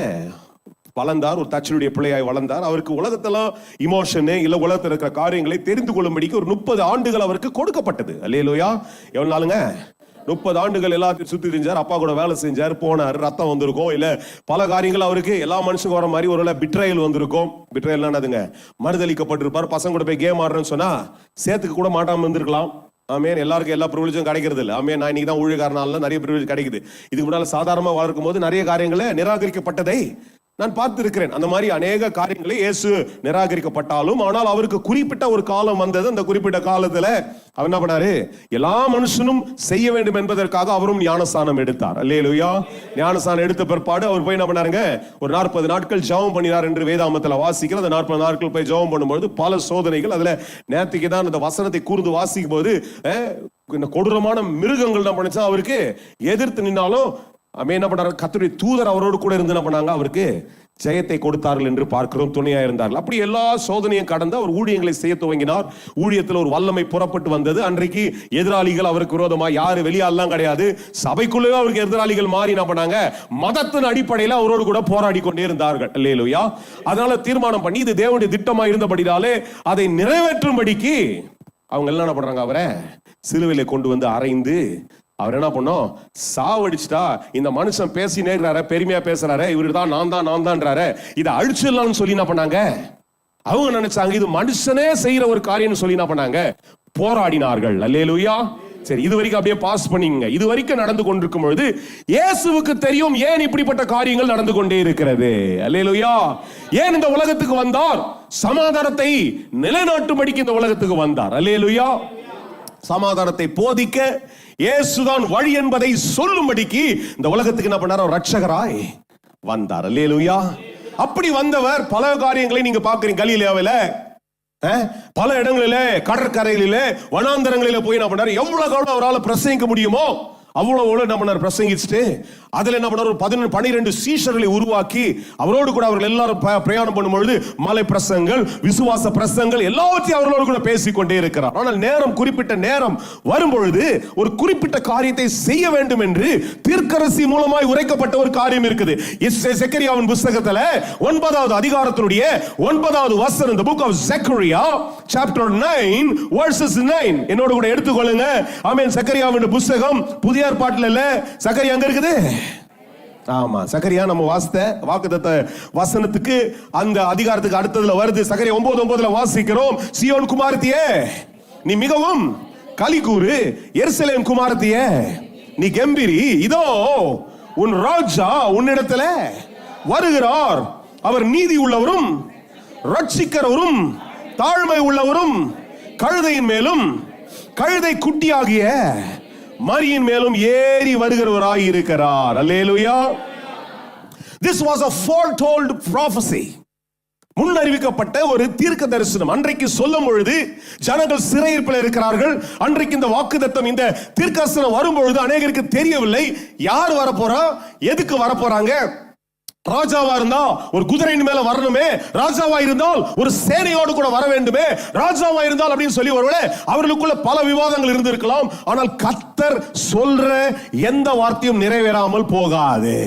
வளர்ந்தார். ஒரு தச்சனுடைய பிள்ளையாய் வளர்ந்தார். அவருக்கு உலகத்துல இமோஷனு இல்ல உலகத்துல இருக்கிற காரியங்களை தெரிந்து கொள்ளும்படிக்கு ஒரு 30 ஆண்டுகள் அவருக்கு கொடுக்கப்பட்டது. அல்லேலூயா. எவ்வளவு நாளுங்க? 30 ஆண்டுகள் எல்லாத்தையும் சுத்தி தெரிஞ்சார். அப்பா கூட வேலை செஞ்சார், போனார். ரத்தம் வந்திருக்கும், இல்ல பல காரியங்கள் அவருக்கு எல்லா மனுஷங்க வர மாதிரி ஒரு பிட்ரையல் வந்திருக்கும். பிட்ரையல் என்னதுங்க? மறுதளிக்கப்பட்டிருப்பார். பசங்க கூட போய் கேம் ஆடுறேன்னு சொன்னா சேர்த்துக்கு கூட மாட்டாம இருந்திருக்கலாம். ஆமேன். எல்லாருக்கும் எல்லா ப்ரிவிலேஜும் கிடைக்கிறது இல்லை. ஆமேன். நான் இன்னைக்கு தான் ஊழியக்காரனால நிறைய ப்ரிவிலேஜ் கிடைக்குது. இதுக்கு முன்னால சாதாரணமா வளர்க்கும் போது நிறைய காரியங்களை நிராகரிக்கப்பட்டதை நான் பார்த்திருக்கிறேன். அந்த மாதிரி அநேக காரியங்களை இயேசு நிராகரிக்கப்பட்டாலும், ஆனால் அவருக்கு குறிப்பிட்ட ஒரு காலம் வந்தது. அந்த குறிப்பிட்ட காலத்துல அவர் என்ன பண்ணாரு? எல்லா மனுஷனும் செய்ய வேண்டும் என்பதற்காக அவரும் ஞானஸ்தானம் எடுத்தார். அல்லேலூயா. ஞானஸ்தானம் எடுத்த பிற்பாடு அவர் போய் என்ன பண்ணாருங்க? ஒரு 40 நாட்கள் ஜெபம் பண்ணினார் என்று வேதாகமத்துல வாசிக்கிறோம். அந்த 40 நாட்கள் போய் ஜெபம் பண்ணும்போது பல சோதனைகள். அதுல நேற்றுக்கு தான் அந்த வசனத்தை கூர்ந்து வாசிக்கும் போது இந்த கொடூரமான மிருகங்கள் என்ன பண்ணுச்சா அவருக்கு எதிர்த்து நின்னாலும் என்ன பண்ணாரு? கர்த்தருடைய தூதர் அவரோடு கூட இருந்து என்ன பண்ணாங்க? அவருக்கு ஜெயத்தை கொடுத்தார்கள் என்று பார்க்கிறோம். துணையா இருந்தார்கள். அப்படி எல்லா சோதனையும் கடந்து அவர் ஊழியங்களை செய்ய துவங்கினார். ஊழியத்தில் ஒரு வல்லமை புறப்பட்டு வந்தது. அன்றைக்கு எதிராளிகள் அவருக்கு விரோதமா யாரு வெளியாலாம் கிடையாது. சபைக்குள்ளே அவருக்கு எதிராளிகள் மாறி என்ன பண்ணாங்க? மதத்தின் அடிப்படையில் அவரோடு கூட போராடி கொண்டே இருந்தார்கள். அல்லேலூயா. அதனால தீர்மானம் பண்ணி இது தேவனுடைய திட்டமா இருந்தபடினாலே அதை நிறைவேற்றும்படிக்கு அவங்க எல்லாம் என்ன பண்றாங்க? அவரை சிலுவையில கொண்டு வந்து அறைந்து அவர் என்ன பண்ணோம்? சாவடிச்சுட்டா. இந்த மனுஷன் பேசி நேர்றாரு, பெருமையா பேசுறாரு, இவரு தான் நான் தான்றாரு, இதை அழிச்சிடலாம்னு சொல்லி என்ன பண்ணாங்க? அவங்க நினைச்சாங்க இது மனுஷனே செய்யற ஒரு காரியம் சொல்லி என்ன பண்ணாங்க? போராடினார்கள். அல்லேலூயா. சரி, இது வரைக்கும் அப்படியே பாஸ் பண்ணீங்க. இது வரைக்கும் நடந்து கொண்டிருக்கும் பொழுது இயேசுவுக்கு தெரியும் ஏன் இப்படிப்பட்ட காரியங்கள் நடந்து கொண்டே இருக்கிறது. அல்லேலூயா. ஏன் இந்த உலகத்துக்கு வந்தார்? சமாதானத்தை நிலைநாட்டும்படிக்கு இந்த உலகத்துக்கு வந்தார். அல்லேலூயா. சமாதானத்தை போதிக்க, இயேசுதான் வழி என்பதை சொல்லும்படிக்கு இந்த உலகத்துக்கு என்ன பண்ணார்? ரட்சகராய் வந்தார். அல்லேலூயா. அப்படி வந்தவர் பல காரியங்களை நீங்க பாக்குறீங்க. கலிலேயாவில பல இடங்களிலே, கடற்கரைகளிலே, வனாந்தரங்களிலே போய் என்ன பண்ணாரு, எவ்வளவு காலம் அவரால் பிரசங்கிக்க முடியுமோ அவ்வளவு என்ன பண்ணார், பிரசங்கிச்சுட்டு அதுல என்ன பண்ணார், 12 சீஷர்களை உருவாக்கி அவரோடு கூட அவர்கள் எல்லாரும் பிரயாணம் பண்ணும்பொழுது மலை பிரசங்கள், விசுவாச பிரசங்கள் எல்லாவற்றையும் அவர்களோடு கூட பேசிக்கொண்டே இருக்கிறார். ஆனால் நேரம், குறிப்பிட்ட நேரம் வரும்பொழுது ஒரு குறிப்பிட்ட காரியத்தை செய்ய வேண்டும் என்று தீர்க்கதரிசி மூலமாய் உரைக்கப்பட்ட ஒரு காரியம் இருக்குது. செக்கரியாவின் புத்தகத்துல 9வது அதிகாரத்தினுடைய 9வது வசனம், the book of Zechariah chapter 9 verses 9 என்னோட கூட எடுத்துக்கொள்ளுங்க. ஆமென். செக்கரியாவின் புத்தகம் புதிய ஏற்பாட்டில் இல்ல, சகரியா அங்க இருக்குது. ஆமா, சகரியா நம்ம வாசித்த வாக்குத்தத்த வசனத்துக்கு அந்த அதிகாரத்துக்கு அடுத்ததுல வருது. சகரியா 9:9 வாசிக்கிறோம், சீயோன் குமாரத்தியே நீ மிகவும் களி கூறு, எருசலேம் குமாரத்தியே நீ கெம்பீரி, இதோ உன் ராஜா உன்னிடத்துல வருகிறார், அவர் நீதி உள்ளவரும் ரட்சிக்கிறவரும் தாழ்மை உள்ளவரும் கழுதையின் மேலும் கழுதை குட்டியாகிய மரியின் மேலும் ஏறி வருகிறவராய் இருக்கிறார். அல்லேலூயா. This was a foretold prophecy. முன்னறிவிக்கப்பட்ட ஒரு தீர்க்க தரிசனம். அன்றைக்கு சொல்லும் பொழுது ஜனங்கள் சிறையிருப்பில் இருக்கிறார்கள். அன்றைக்கு இந்த வாக்குத்தத்தம், இந்த தீர்க்கதரிசனம் வரும்பொழுது அநேகருக்கு தெரியவில்லை. யார் வரப்போறா, எதுக்கு வரப்போறாங்க. ராஜாவா இருந்தா ஒரு குதிரையின் மேல வரணுமே, ராஜாவா இருந்தால் ஒரு சேனையோடு கூட வர வேண்டுமே, ராஜாவா இருந்தால் அப்படின்னு சொல்லி ஒருவேளை அவர்களுக்குள்ள பல விவாதங்கள் இருந்திருக்கலாம். ஆனால் கர்த்தர் சொல்ற எந்த வார்த்தையும் நிறைவேறாமல் போகாது.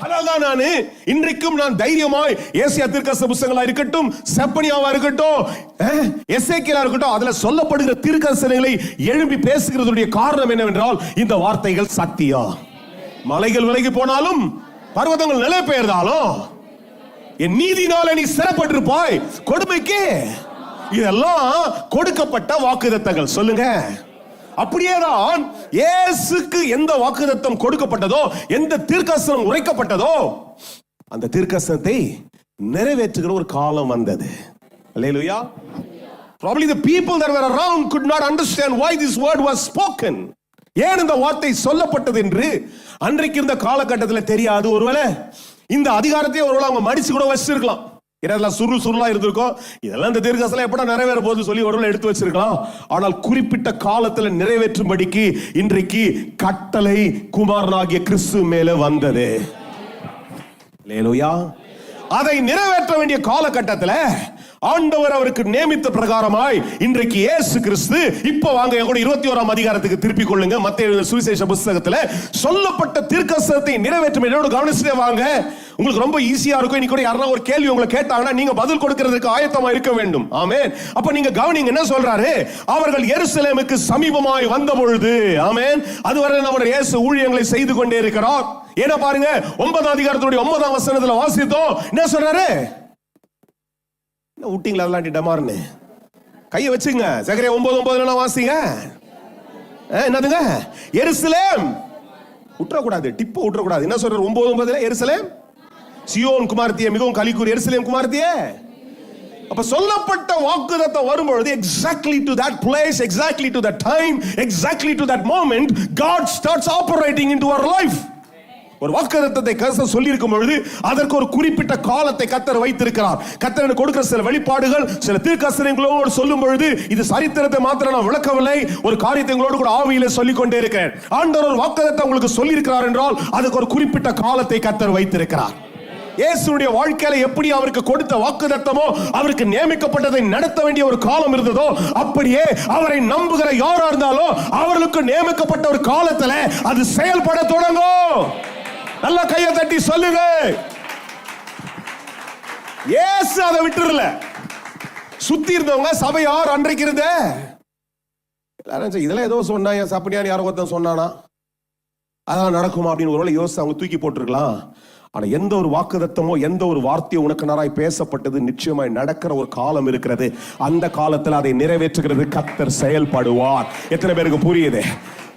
அதனால்தான் நான் இன்றைக்கும் நான் தைரியமாய் ஏசாயா தீர்க்கதரிசன புத்தகங்களா இருக்கட்டும், செப்பனியாவா இருக்கட்டும், எசேக்கியேலா இருக்கட்டும், அதுல சொல்லப்படுகிற தீர்க்கதரிசனங்களை எழுப்பி பேசுகிறதுடைய காரணம் என்னவென்றால் இந்த வார்த்தைகள் சத்தியம். மலைகள் விலகி போனாலும், பர்வதங்கள் நிலை பெயர்ந்தாலும், என் நீதினால நீ சிறப்பட்டிருப்பாய். கொடுமைக்கு இதெல்லாம் கொடுக்கப்பட்ட வாக்குத்தத்தங்கள். சொல்லுங்க. அப்படியேதான் இயேசுக்கு எந்த வாக்குத்தத்தம் கொடுக்கப்பட்டதோ, எந்த தீர்க்கதரிசனம் உரைக்கப்பட்டதோ, அந்த தீர்க்கதரிசனத்தை நிறைவேற்றுகிற ஒரு காலம் வந்தது. அல்லேலூயா. Probably the people that were around could not understand why this word was spoken. ஏன் இந்த வார்த்தை சொல்லப்பட்டது என்று அன்றைக்கு இருந்த காலகட்டத்தில் தெரியாது. ஒருவேளை இந்த அதிகாரத்தை ஒருவேளை அவங்க மடிச்சு கூட வச்சிருக்கலாம். இதெல்லாம் சுருளா இருந்திருக்கும். இதெல்லாம் இந்த தீர்க்கதரிசனம் எப்படா நிறைவேற போகுது சொல்லி ஒருவேளை எடுத்து வச்சிருக்கலாம். ஆனால் குறிப்பிட்ட காலத்தில் நிறைவேற்றும்படிக்கு இன்றைக்கு கட்டளை குமாரனாகிய கிறிஸ்து மேல வந்தது. அல்லேலூயா. அதை நிறைவேற்ற வேண்டிய காலகட்டத்தில் ஆண்டவர் அவருக்கு நியமித்த பிரகாரமாய் இன்றைக்கு இயேசு கிறிஸ்து, இப்போ வாங்க என் கூட 21ஆம் அதிகாரத்துக்கு திருப்பிக் கொள்ளுங்க. மத்தேயு சுவிசேஷ புத்தகத்துல சொல்லப்பட்ட தீர்க்கதரிசனத்தை நிறைவேற்றும் என்னோட கவனிச்சுட்டே வாங்க. உங்களுக்கு ரொம்ப ஈஸியா இருக்கும். இன்னைக்கு கூட யாரா ஒரு கேள்வி உங்களை கேட்டாங்கன்னா நீங்க பதில் கொடுக்கிறதுக்கு ஆயத்தமா இருக்க வேண்டும். ஆமென். அப்ப நீங்க கவனிங்க என்ன சொல்றாரு. அவர்கள் எருசலேமுக்கு சமீபமாய் வந்த பொழுது, ஆமென், அதுவரை நம்முடைய இயேசு ஊழியங்களை செய்து கொண்டே இருக்கிறார். ஏன்னா பாருங்க, 9ஆம் அதிகாரத்துடைய 9ஆம் வசனத்துல வாசித்தோம். என்ன சொல்றாரு, ஊட்டிங்களா அதெல்லாம் டமார்னு கையை வச்சுங்க. சகரியா 9:9 வாசிங்க. என்னதுங்க, எருசலேம் விட்டுறக்கூடாது, டிப்ப விட்டுறக்கூடாது. என்ன சொல்றாரு 9:9? எருசலேம் சீயோன் குமாரத்தியே மிகவும் களி கூறு, எருசலேம் குமாரத்தியே. அப்ப சொல்லப்பட்ட வாக்குத்தத்தம் வரும்பொழுது exactly to that place, exactly to that time, exactly to that moment, God starts operating into our life. ஒரு வாக்குத்தத்தத்தை கர்த்தர் சொல்லி இருக்கும் பொழுது அதற்கு ஒரு குறிப்பிட்ட காலத்தை கர்த்தர் வைத்திருக்கிறார். கர்த்தர் கொடுக்கிற சில வெளிப்பாடுகள், சில தீர்க்கதரிசனங்களோடு சொல்லும் பொழுது இது சரித்திரத்தை மாத்திரம் நான் விளக்கவில்லை, ஒரு காரியத்தை உங்களோடு கூட ஆவியிலே சொல்லிக் கொண்டே இருக்கிறேன். ஆண்டவர் ஒரு வாக்குத்தத்தத்தை உங்களுக்கு சொல்லி இருக்கிறார் என்றால் அதுக்கு ஒரு குறிப்பிட்ட காலத்தை கர்த்தர் வைத்திருக்கிறார். இயேசுடைய வாழ்க்கையில எப்படி அவருக்கு கொடுத்த வாக்குத்தத்தமோ, அவருக்கு நியமிக்கப்பட்டதை நடத்த வேண்டிய ஒரு காலம் இருந்ததோ, அப்படியே அவரை நம்புகிற யாரா இருந்தாலும் அவர்களுக்கு நியமிக்கப்பட்ட ஒரு காலத்துல அது செயல்பட தொடங்கும். நல்ல கையை தட்டி சொல்லுங்க. இயேசு அதை விட்டுறல. சுத்தி இருந்தவங்க சபையார் அன்றைக்கு இருந்த இதெல்லாம் ஏதோ சொன்னாங்க, சப்பனியான் யாரோ ஒருத்தன் சொன்னானா, அதான் நடக்குமா அப்படின்னு ஒருவேளை யோசிச்சு அவங்க தூக்கி போட்டிருக்கலாம். ஆனா எந்த ஒரு வாக்குத்தத்தமோ, எந்த ஒரு வார்த்தையோ உனக்கு நேராய் பேசப்பட்டது நிச்சயமாய் நடக்கிற ஒரு காலம் இருக்கிறது. அந்த காலத்தில் அதை நிறைவேற்றுகிறது கர்த்தர் செயல்படுவார். எத்தனை பேருக்கு புரியுது?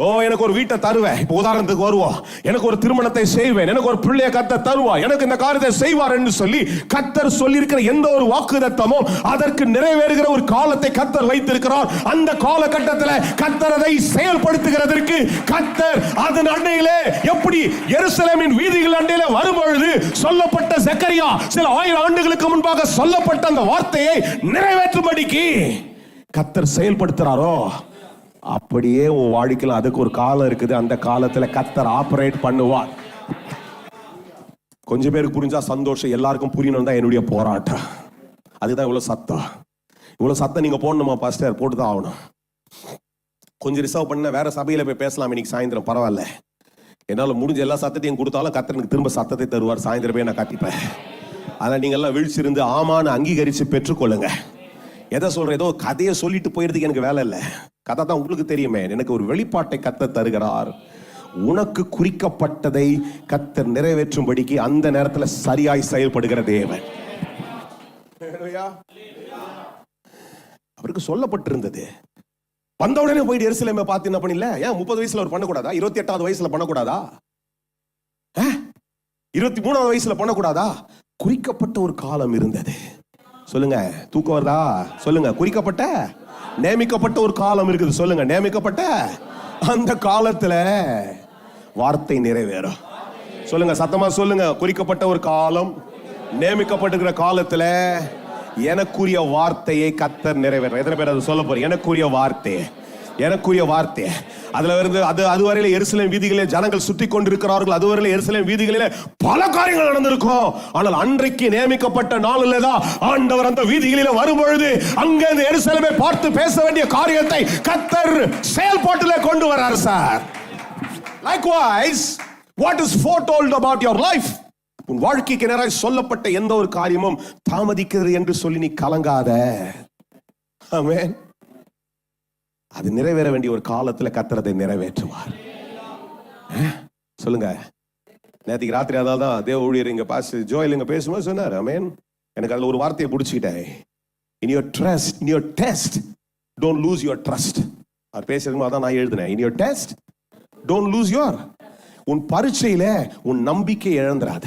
ஓ எனக்கு ஒரு வீட்டை தருவேன், இப்ப உதாரணத்துக்கு வருவோம், எனக்கு ஒரு திருமணத்தை செய்வேன், எனக்கு ஒரு பிள்ளைய கர்த்தர் தருவார், எனக்கு இந்த காரியத்தை செய்வார் என்று சொல்லி கர்த்தர் சொல்லி இருக்கிற எந்த ஒரு வாக்குத்தத்தமும் அதற்கு நிறைவேறுகிற ஒரு காலத்தை கர்த்தர் வைத்திருக்கிறார். அந்த காலகட்டத்தில் கர்த்தர் அதை செயல்படுத்துகிறதற்கு கர்த்தர் அதன் அண்டையிலே எப்படி எருசலேமின் வீதிகள் அண்டையிலே வரும்பொழுது சொல்லப்பட்ட சக்கரியா சில 1000 ஆண்டுகளுக்கு முன்பாக சொல்லப்பட்ட அந்த வார்த்தையை நிறைவேற்றும்படிக்கு கர்த்தர் செயல்படுத்துறாரோ, அப்படியே உன் வாழ்க்கையில் அதுக்கு ஒரு காலம் இருக்குது. அந்த காலத்துல கர்த்தர் ஆபரேட் பண்ணுவார். கொஞ்சம் பேருக்கு புரிஞ்சா சந்தோஷம், எல்லாருக்கும் புரியணும் தான் என்னுடைய போராட்டம். அதுதான் இவ்வளவு சத்தம் நீங்க போடணுமா பாஸ்டர்? போட்டுதான் ஆகணும். கொஞ்சம் ரிசர்வ் பண்ண வேற சபையில போய் பேசலாம் இன்னைக்கு சாயந்தரம், பரவாயில்ல. என்னால முடிஞ்ச எல்லா சத்தத்தையும் கொடுத்தாலும் கர்த்தர் எனக்கு திரும்ப சத்தத்தை தருவார். சாயந்தரம் போய் நான் காட்டிப்பேன். அதனால நீங்க எல்லாம் வீழ்ச்சிருந்து ஆமான்னு அங்கீகரிச்சு பெற்றுக்கொள்ளுங்க. எதை சொல்ற, ஏதோ கதையை சொல்லிட்டு போயிருதுக்கு எனக்கு வேலை இல்லை. கதை தான் உங்களுக்கு தெரியுமே. எனக்கு ஒரு வெளிப்பாட்டை கர்த்தர் தருகிறார். உனக்கு குறிக்கப்பட்டதை கர்த்தர் நிறைவேற்றும்படிக்கு அந்த நேரத்தில் சரியாய் செயல்படுகிற தேவன். அவருக்கு சொல்லப்பட்டிருந்தது. வந்த உடனே போயிட்டு எருசலேமை பார்த்து என்ன பண்ணல? ஏன் 30 வயசுல அவர் பண்ணக்கூடாதா? 28வது வயசுல பண்ணக்கூடாதா? 23வது வயசுல பண்ணக்கூடாதா? குறிக்கப்பட்ட ஒரு காலம் இருந்தது. சொல்லுங்க, தூக்கம் வருதா? சொல்லுங்க, குறிக்கப்பட்ட நியமிக்கப்பட்ட ஒரு காலம் இருக்குது. சொல்லுங்க, நியமிக்கப்பட்ட அந்த காலத்துல வார்த்தை நிறைவேறும். சொல்லுங்க, சத்தமா சொல்லுங்க, குறிக்கப்பட்ட ஒரு காலம், நியமிக்கப்பட்டிருக்கிற காலத்துல எனக்குரிய வார்த்தையை கர்த்தர் நிறைவேற. எத்தனை பேர் அதை சொல்ல போறீங்க? எனக்குரிய வார்த்தை. அதுல இருந்து அதுவரையில எருசலேம் வீதிகளிலே ஜனங்கள் சுற்றி கொண்டிருக்கிறார்கள். அதுவரையில எருசலேம் வீதிகளிலே பல காரியங்கள் நடந்திருக்கும். ஆனால் அன்றைக்கு நியமிக்கப்பட்ட நாளிலே தான் ஆண்டவர் அந்த வீதிகளிலே வரும்பொழுது அங்கே இந்த எருசலேமை பார்த்து பேச வேண்டிய காரியத்தை கர்த்தர் செயல்பாட்டிலே கொண்டு வரார் sir. Likewise, what is foretold about your life? உன் வாழ்க்கைக்கு நேராக சொல்லப்பட்ட எந்த ஒரு காரியமும் தாமதிக்கிறது என்று சொல்லி நீ கலங்காத. ஆமென். அது நிறைவேற வேண்டிய ஒரு காலத்துல கர்த்தர் அதை நிறைவேற்றுவார். சொல்லுங்க, நேற்றுக்கு ராத்திரி அதான் தேவ ஊழியர் இங்க பாஸ்டர் ஜோயல் இங்க பேசும்போது சொன்னார். ஆமென். எனக்கு அதுல ஒரு வார்த்தையை பிடிச்சிக்கிட்டேன். In your test, don't lose your trust. அவர் பேசுறதுக்கு அதான் நான் எழுதினேன். In your test, don't lose your. உன் பரீட்சையில உன் நம்பிக்கை இழந்துராத.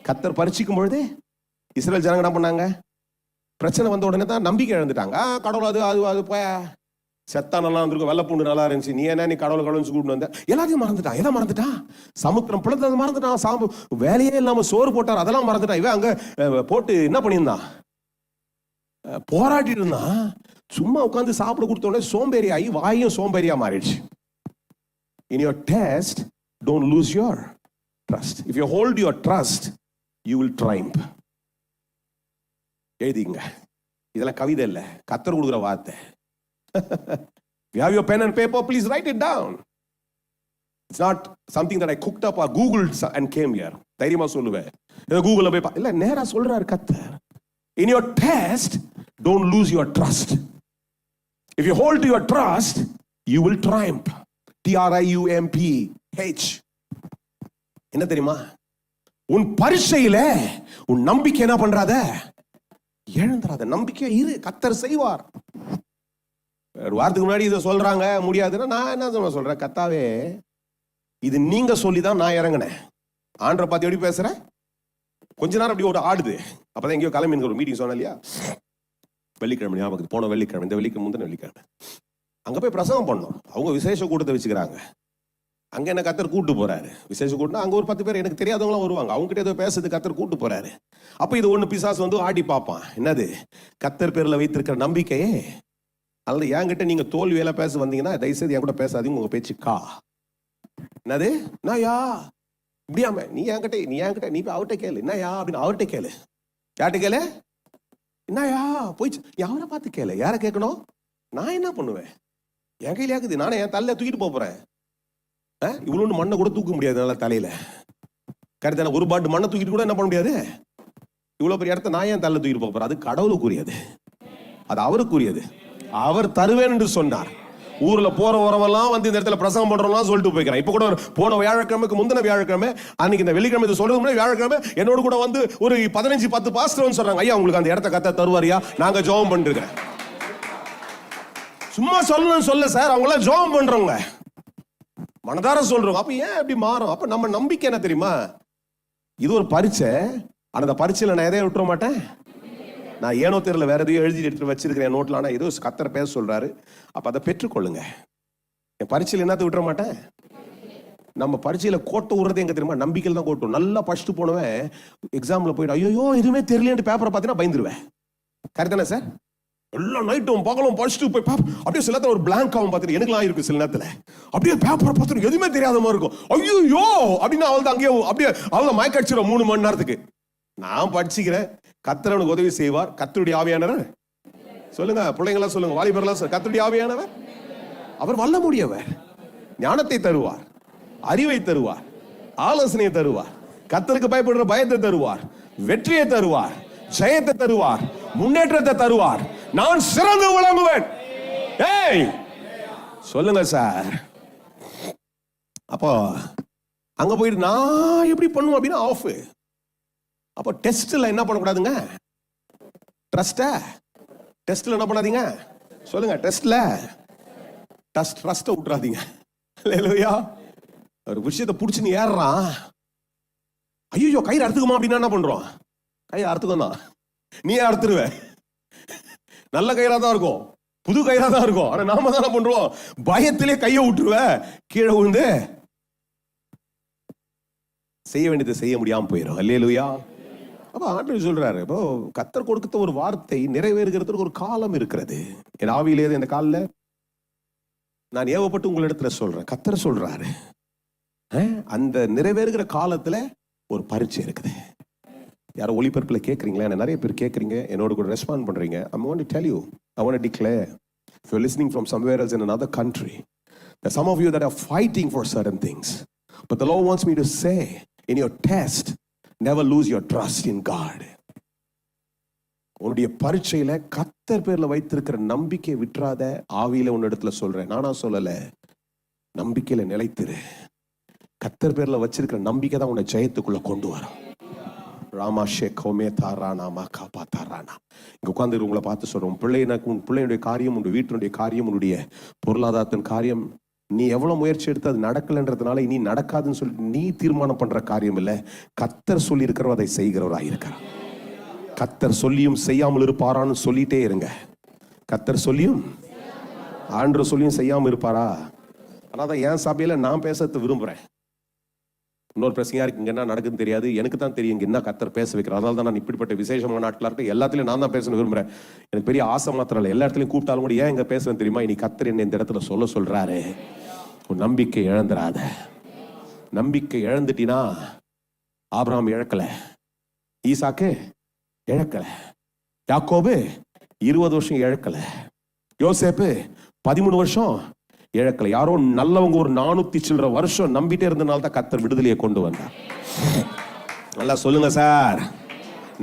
கர்த்தர் பரீட்சிக்கும் பொழுது இஸ்ரவேல் ஜனங்க என்ன பண்ணாங்க? பிரச்சனை வந்த உடனே தான் நம்பிக்கை இழந்துட்டாங்க. கடவுள் அது போய செத்தா நல்லா இருந்திருக்கும், வெள்ளை பூண்டு நல்லா இருந்துச்சு, நீ என்ன நீ கடவுளை கடவுள்னு கூப்பிட்டு வந்த, எல்லாத்தையும் மறந்துட்டான். எதை மறந்துட்டான்? சமுத்திரம் பிளந்தது மறந்துட்டான். சாம்பு வேலையே இல்லாம சோறு போட்டார், அதெல்லாம் மறந்துட்டான். இவன் அங்க போட்டு என்ன பண்ணியிருந்தான்? போராட்டிட்டு இருந்தான். சும்மா உட்காந்து சாப்பிட கொடுத்த உடனே சோம்பேறி ஆகி வாயும் சோம்பேறியா மாறிடுச்சு. In your test, don't lose your trust. If you hold your trust, you will triumph. எழுதிங்க, இதெல்லாம் கவிதை இல்ல, கர்த்தர் கொடுக்குற வார்த்தை. If you have your pen and paper, please write it down. It's not something that I cooked up or googled and came here. தைரியமா சொல்லுவேன், கூகுள்ல போய் இல்ல, நேரா சொல்றாரு கர்த்தர். In your test, don't lose your trust. If you hold to your trust, you will triumph. TRIUMPH. என்ன தெரியுமா? உன் பரீட்சையில உன் நம்பிக்கை என்ன பண்றாத? இழந்துராத. நம்பிக்கை இரு, கர்த்தர் செய்வார். ஒரு வாரத்துக்கு முன்னாடி இதை சொல்றாங்க முடியாதுன்னா நான் என்ன சொல்றேன்? கர்த்தாவே, இது நீங்க சொல்லிதான் நான் இறங்கினேன். ஆண்டரை பார்த்து எப்படி பேசுறேன்? கொஞ்ச நேரம் அப்படி ஒரு ஆடுது. அப்பதான் எங்கேயோ கிளம்பி ஒரு மீட்டிங் சொன்ன இல்லையா? வெள்ளிக்கிழமை ஞாபகம், போன வெள்ளிக்கிழமை, இந்த வெள்ளிக்கிழமை முந்தின வெள்ளிக்கிழமை அங்க போய் பிரசங்கம் பண்ணோம். அவங்க விசேஷ கூட்டத்தை வச்சுக்கிறாங்க. அங்க என்ன கர்த்தர் கூட்டு போறாரு. விசேஷ கூட்டம் அங்க ஒரு 10 பேர் எனக்கு தெரியாதவங்களாம் வருவாங்க. அவங்க கிட்ட ஏதோ பேசுறது கர்த்தர் கூட்டு போறாரு. அப்ப இது ஒண்ணு பிசாசு வந்து ஆடி பார்ப்பான். என்னது? கர்த்தர் பேர்ல வைத்திருக்கிற நம்பிக்கையே. அல்லது என்கிட்ட நீங்க தோல்வியெல்லாம் பேச வந்தீங்கன்னா தயவுசெய்து என் கூட பேசாதீங்க. உங்க பேச்சு கா என்னது? நாயா இப்படியாம நீ என்கிட்ட நீ அவர்கிட்ட கேளு. என்னயா அப்படின்னு அவர்கிட்ட கேளு. யார்கிட்ட கேளு? என்னயா போய் யாரை பார்த்து கேளு. யாரை கேட்கணும்? நான் என்ன பண்ணுவேன்? என் கையில இருக்குது. நானே என் தலையில தூக்கிட்டு போறேன். இவ்வளவு மண்ணை கூட தூக்க முடியாது நல்லா தலையில. கருத்தான ஒரு பாட்டு மண்ணை தூக்கிட்டு கூட என்ன பண்ண முடியாது. இவ்வளவு பெரிய இடத்த நான் ஏன் தலையில தூக்கிட்டு போறேன்? அது கடவுளுக்குரியது, அது அவருக்குரியது. அவர் தருவேன் என்று சொன்னார். ஊர்ல போற வரவெல்லாம் வந்து இந்த இடத்துல பிரசங்கம் பண்றோம்லாம் சொல்லிட்டு போய்க்கிறேன். இப்ப கூட போன வியாழக்கிழமைக்கு முந்தின வியாழக்கிழமை, அன்னைக்கு இந்த வெள்ளிக்கிழமை சொல்றது முன்னாடி வியாழக்கிழமை என்னோட கூட வந்து ஒரு 15-10 பாஸ்டர் சொல்றாங்க, ஐயா உங்களுக்கு அந்த இடத்த கத்த தருவாரியா, நாங்க ஜெபம் பண்ணிருக்கேன். சும்மா சொல்லணும்னு சொல்ல சார், அவங்க எல்லாம் ஜெபம் பண்றவங்க. மனதார சொல்றோம். அப்ப ஏன் அப்படி மாறும்? அப்ப நம்ம நம்பிக்கை என்ன தெரியுமா? இது ஒரு பரீட்சை. அந்த பரீட்சையில நான் எதையும் விட்டுற மாட்டேன். நான் ஏனோ தெரியல வேற எதையும் எழுதி எடுத்து வச்சிருக்கிறேன் நோட்ல. ஆனா ஏதோ கர்த்தர் பேச சொல்றாரு, அப்ப அதை பெற்றுக்கொள்ளுங்க. என் பரீட்சையில என்னத்தை விட்டுற மாட்டேன். நம்ம பரீட்சையில கோட்டை விடுறது எங்க தெரியுமா? நம்பிக்கையில் தான் கோட்டும். நல்லா படிச்சுட்டு போனவன் எக்ஸாம்ல போயிட்டு ஐயோ எதுவுமே தெரியலன்னு பேப்பரை பார்த்தீங்கன்னா பயந்துருவேன். கரெக்ட் தானே சார்? எல்லாம் நைட்டும் பகலும் படிச்சுட்டு போய் அப்படியே சில நேரத்தில் ஒரு பிளாங்க் ஆகும். பார்த்துட்டு எனக்குலாம் இருக்கு சில நேரத்தில். அப்படியே பேப்பரை பார்த்துட்டு எதுவுமே தெரியாத மாதிரி இருக்கும். ஐயோ அப்படின்னு அவள் தான் அங்கேயே அப்படியே அவளை மயக்கடிச்சிடும் 3 மணி நேரத்துக்கு. நான் படிச்சுக்கிறேன், கர்த்தர் அவனுக்கு உதவி செய்வார். கர்த்தருடைய ஆவியானவர் சொல்லுங்க, பிள்ளைங்களாம் சொல்லுங்க, வாலிபர்லாம் கர்த்தருடைய ஆவியானவர் அவர் வல்ல முடியவர், ஞானத்தை தருவார், அறிவை தருவார், ஆலோசனையை தருவார், கர்த்தருக்கு பயப்படுற பயத்தை தருவார், வெற்றியை தருவார், ஜெயத்தை தருவார், முன்னேற்றத்தை தருவார். நான் சிறந்து விளங்குவேன். ஏய் சொல்லுங்க சார். அப்போ அங்க போயிட்டு நான் எப்படி பண்ணுவேன் அப்படின்னா ஆஃப். அப்போ டெஸ்ட்ல என்ன பண்ணக்கூடாதுங்க? டெஸ்ட்ல என்ன பண்ணாதீங்க? சொல்லுங்க, டெஸ்ட்ல ட்ரஸ்ட்டை விட்டுறாதீங்க. இல்லையா? ஒரு விஷயத்தை பிடிச்சி நீ ஏறான், ஐயோ கயிறு அறுத்துக்குமா அப்படின்னா என்ன பண்றோம்? கயிறு அறுத்துக்கும் தான், நீ அறுத்துருவ. நல்ல கயிறா தான் இருக்கும், புது கயிறா தான் இருக்கும். ஆனா நாம தான் என்ன பண்றோம்? பயத்திலே கையை விட்டுருவ, கீழே விழுந்து செய்ய வேண்டியதை செய்ய முடியாம போயிடும். அல்லேலூயா. அப்ப ஆண்டவர் சொல்றாரு, இப்போ கர்த்தர் கொடுத்த ஒரு வார்த்தை நிறைவேறுகிறதுக்கு ஒரு காலம் இருக்கிறது. என் ஆவியிலே இந்த காலில் நான் ஏவப்பட்டு உங்களிடத்துல சொல்றேன். கர்த்தர் சொல்றாரு, அந்த நிறைவேறுகிற காலத்துல ஒரு பரீட்சை இருக்குது. யாரோ ஒளிபரப்பில் கேட்குறீங்களா? நிறைய பேர் கேட்குறீங்க, என்னோட கூட ரெஸ்பாண்ட் பண்ணுறீங்க. I want to tell you, I want to declare, if you're listening from somewhere else in another country, there's some of you that are fighting for certain things. But the Lord wants me to say, in your test, never lose your trust in God. உன்னுடைய பரீட்சையில கர்த்தர் பேர்ல வைத்திருக்கிற நம்பிக்கையை விட்டுறாத. ஆவியில உன் இடத்துல சொல்றேன், நானா சொல்லல. நம்பிக்கையில நிலைத்திரு. கர்த்தர் பேர்ல வச்சிருக்கிற நம்பிக்கை தான் உன்னை ஜெயத்துக்குள்ள கொண்டு வரும். ராமா ஷேகோமே தாரானா மாகாபா தாரானா. இங்க உட்கார்ந்து உங்களை பார்த்து சொல்றோம், பிள்ளையுடைய காரியம், உன்னுடைய வீட்டினுடைய காரியம், உன்னுடைய பொருளாதாரத்தின் காரியம், நீ எவ்வளவு முயற்சி எடுத்து அது நடக்கலன்றதுனால இனி நடக்காதுன்னு சொல்லி நீ தீர்மானம் பண்ற காரியம் இல்ல. கர்த்தர் சொல்லி இருக்கிறவர் அதை செய்கிறவராக இருக்கிறார். கர்த்தர் சொல்லியும் செய்யாமல் இருப்பாரான்னு சொல்லிட்டே இருங்க. கர்த்தர் சொல்லியும் ஆண்டவர் சொல்லியும் செய்யாம இருப்பாரா? அதான் என் சபையில நான் பேச விரும்புறேன். இன்னொரு பிரச்சனையா இருக்கு, இங்க என்ன நடக்குதுன்னு தெரியாது, எனக்கு தான் தெரியும் இங்க என்ன கர்த்தர் பேச வைக்கிறார். அதனால தான் நான் இப்படிப்பட்ட விசேஷமான நாட்டில் இருக்க எல்லாத்துலயும் நான் தான் பேசணும் விரும்புறேன். எனக்கு பெரிய ஆசை மாத்திரம் இல்லை, எல்லா இடத்துலையும் கூப்பிட்டாலும் கூட ஏன் இங்க பேசுறேன் தெரியுமா? இனி கர்த்தர் என்ன இந்த இடத்துல சொல்றாரு, உன் நம்பிக்கை இழந்துடாத. நம்பிக்கை இழந்துட்டினா, ஆபிரகாம் இழக்கல, ஈசாக்கு இழக்கல, யாக்கோபு 20 வருஷம் இழக்கல, யோசேப்பு 13 வருஷம் இழக்கல. யாரோ நல்லவங்க ஒரு 400 சில்லற வருஷம் நம்பிட்டே இருந்தனால தான் கர்த்தர் விடுதலையை கொண்டு வந்தார். நல்லா சொல்லுங்க சார்.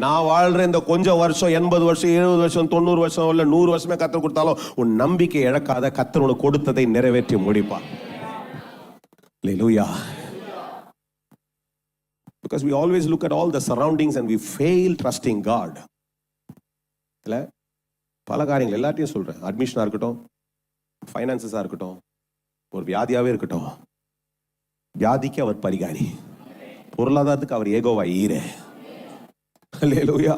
நான் வாழ்ற இந்த கொஞ்சம் வருஷம், 80 வருஷம், 70 வருஷம், 90 வருஷம், இல்ல 100 வருஷமே கர்த்தர் கொடுத்தாலும் உன் நம்பிக்கை இழக்காத. கர்த்தர் உனக்கு கொடுத்ததை நிறைவேற்றி முடிப்பார். Hallelujah. Because we always look at all the surroundings and we fail trusting God. இல்ல பல காரியங்கள் எல்லாத்தையும் சொல்றேன். அட்மிஷனா இருக்கட்டும், ஃபைனான்சஸா இருக்கட்டும், ஒரு வியாதியாவே இருக்கட்டும், வியாதிக்கு அவர் பரிகாரி, பொருளாதாரத்துக்கு அவர் ஏகோவா ஈரே. அல்லேலூயா.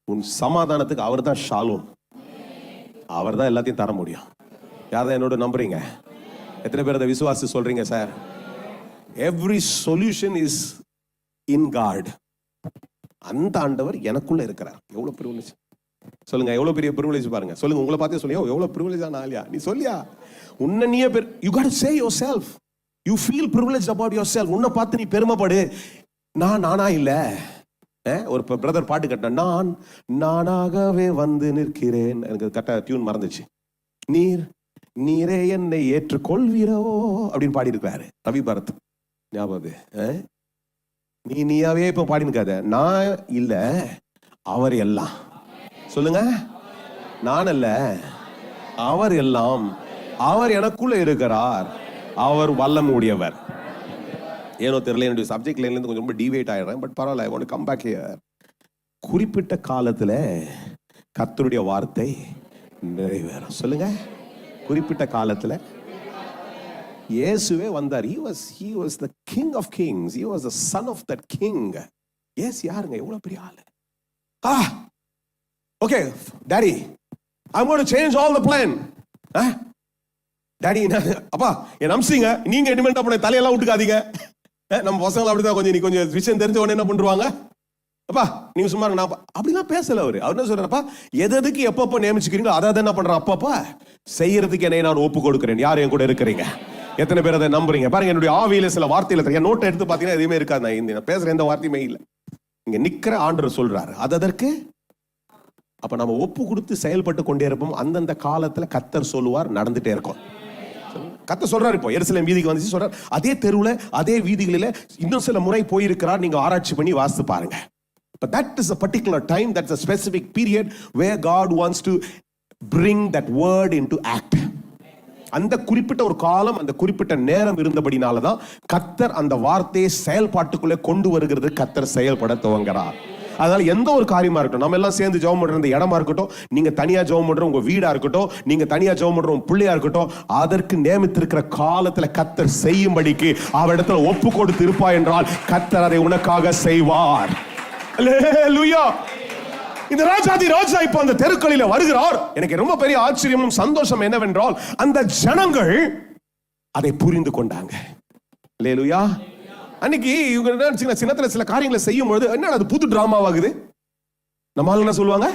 உன் சமாதானத்துக்கு அவர் தான் ஷாலோம். அவர் தான் எல்லாத்தையும் தர முடியும். யார் என்னோட நம்புறீங்க? எத்தனை பேர் அதை விசுவாசி சொல்றீங்க sir? Every solution is in God. அந்த ஆண்டவர் எனக்குள்ள இருக்கிறார். எவ்வளவு பிரிவிலேஜ் சொல்லுங்க, எவ்வளவு பெரிய பிரிவிலேஜ் பாருங்க. சொல்லுங்க, உங்களை பார்த்தே சொல்லியா எவ்வளவு பிரிவிலேஜ் ஆன ஆலியா நீ சொல்லியா? உன்னை நீயே you got to say yourself, you feel privileged about yourself. உன்னை பார்த்து நீ பெருமைப்படு. நானா இல்ல. ஒரு பிரதர் பாட்டு கட்டின, நான் நானாகவே வந்து நிற்கிறேன். எனக்கு கட்ட டியூன் மறந்துச்சு. நீரே என்னை ஏற்றுக்கொள்வீரோ அப்படின்னு பாடி இருக்கிறாரு ரவி பரத். ஞாபகம்? நீயாவே இப்ப பாடினுக்காத. நான் இல்ல, அவர் எல்லாம். சொல்லுங்க, நான் அல்ல, அவர் எல்லாம். அவர் எனக்குள்ள இருக்கிறார். அவர் வல்லமுடையவர். ஏனோ தெரியல, என்னுடைய சப்ஜெக்ட் லைன்ல இருந்து கொஞ்சம் ரொம்ப டிவேட் ஆயிடுறேன். பட் பரவாயில்ல, I want to come back here. குறிப்பிட்ட காலத்துல கர்த்தருடைய வார்த்தை நிறைவேறும். சொல்லுங்க, குறிப்பிட்ட காலத்துல இயேசுவே வந்தார். he was the king of kings, he was the son of that king. இயேசு யாருங்க? எவ்வளவு பெரிய ஆளு. Okay daddy, I'm going to change all the plan. Daddy அப்பா என் அம்சிங்க, நீங்க இனிமேல் அப்ப தலையெல்லாம் விட்டுக்காதீங்க. நம்ம பசங்களை அப்படிதான் கொஞ்சம் விஷயம் தெரிஞ்ச உடனே என்ன பண்ணுவாங்க, அப்பா நீங்க சும்மா நான் அப்படிலாம் பேசல. அவர் என்ன சொல்றாருப்பா, எதுக்கு எப்பப்ப நியமிச்சுக்கிறீங்களோ அதை என்ன பண்றேன், அப்பப்பா செய்யறதுக்கு என்னை நான் ஒப்பு கொடுக்கிறேன். யார் என் கூட இருக்கிறீங்க? எத்தனை பேர் அதை நம்புறீங்க? பாருங்க, என்னுடைய ஆவியில சில வார்த்தையில என் நோட்டை எடுத்து பாத்தீங்கன்னா எதுவுமே இருக்காது. நான் பேசுற எந்த வார்த்தையுமே இல்லை. இங்க நிக்கிற ஆண்டவர் சொல்றாரு அதற்கு. அப்ப நம்ம ஒப்பு கொடுத்து செயல்பட்டு கொண்டே இருப்போம். அந்தந்த காலத்துல கர்த்தர் சொல்லுவார், நடந்துட்டே இருக்கும். கர்த்தர் சொல்றாரு. இப்போ எருசலேம் வீதிக்கு வந்து சொல்றாரு, அதே தெருவுல அதே வீதிகளில இன்னும் சில முறை போயிருக்கிறார். நீங்க ஆராய்ச்சி பண்ணி வாசித்து பாருங்க. But that is a particular time, that's a specific period where God wants to bring that word into act. அந்த குறிப்பிட்ட ஒரு காலம், அந்த குறிப்பிட்ட நேரம் இருந்தபடினாலதான் கர்த்தர் அந்த வார்த்தையை செயல்பாட்டுக்குள்ளே கொண்டு வருகிறது. கர்த்தர் செயல்பட துவங்குறார். அதனால எந்த ஒரு காரியமா இருக்கட்டும், நம்ம எல்லாம் சேர்ந்து ஜெபம் பண்ற இந்த இடமா இருக்கட்டும், நீங்க தனியா ஜெபம் பண்ற உங்க வீடா இருக்கட்டும், நீங்க தனியா ஜெபம் பண்ற உங்க பிள்ளையா இருக்கட்டும், அதற்கு நியமித்திருக்கிற காலத்துல கர்த்தர் செய்யும்படிக்கு அவரிடத்துல ஒப்பு கொடுத்து இருப்பாய் என்றால் கர்த்தர் அதை உனக்காக செய்வார். அல்லேலூயா. இந்த ராஜாதி ராஜா இப்ப அந்த தெருக்களில வருகிறார். எனக்கு ரொம்ப பெரிய ஆச்சரியமும் சந்தோஷம் என்னவென்றால் அந்த ஜனங்கள் அதை புரிந்து கொண்டாங்க. அல்லேலூயா. அன்னைக்கு இவங்க சின்னத்துல சில காரியங்களை செய்யும் பொழுது என்ன அது புது டிராமாவாகுது. நம்ம ஆளுங்க என்ன சொல்லுவாங்க,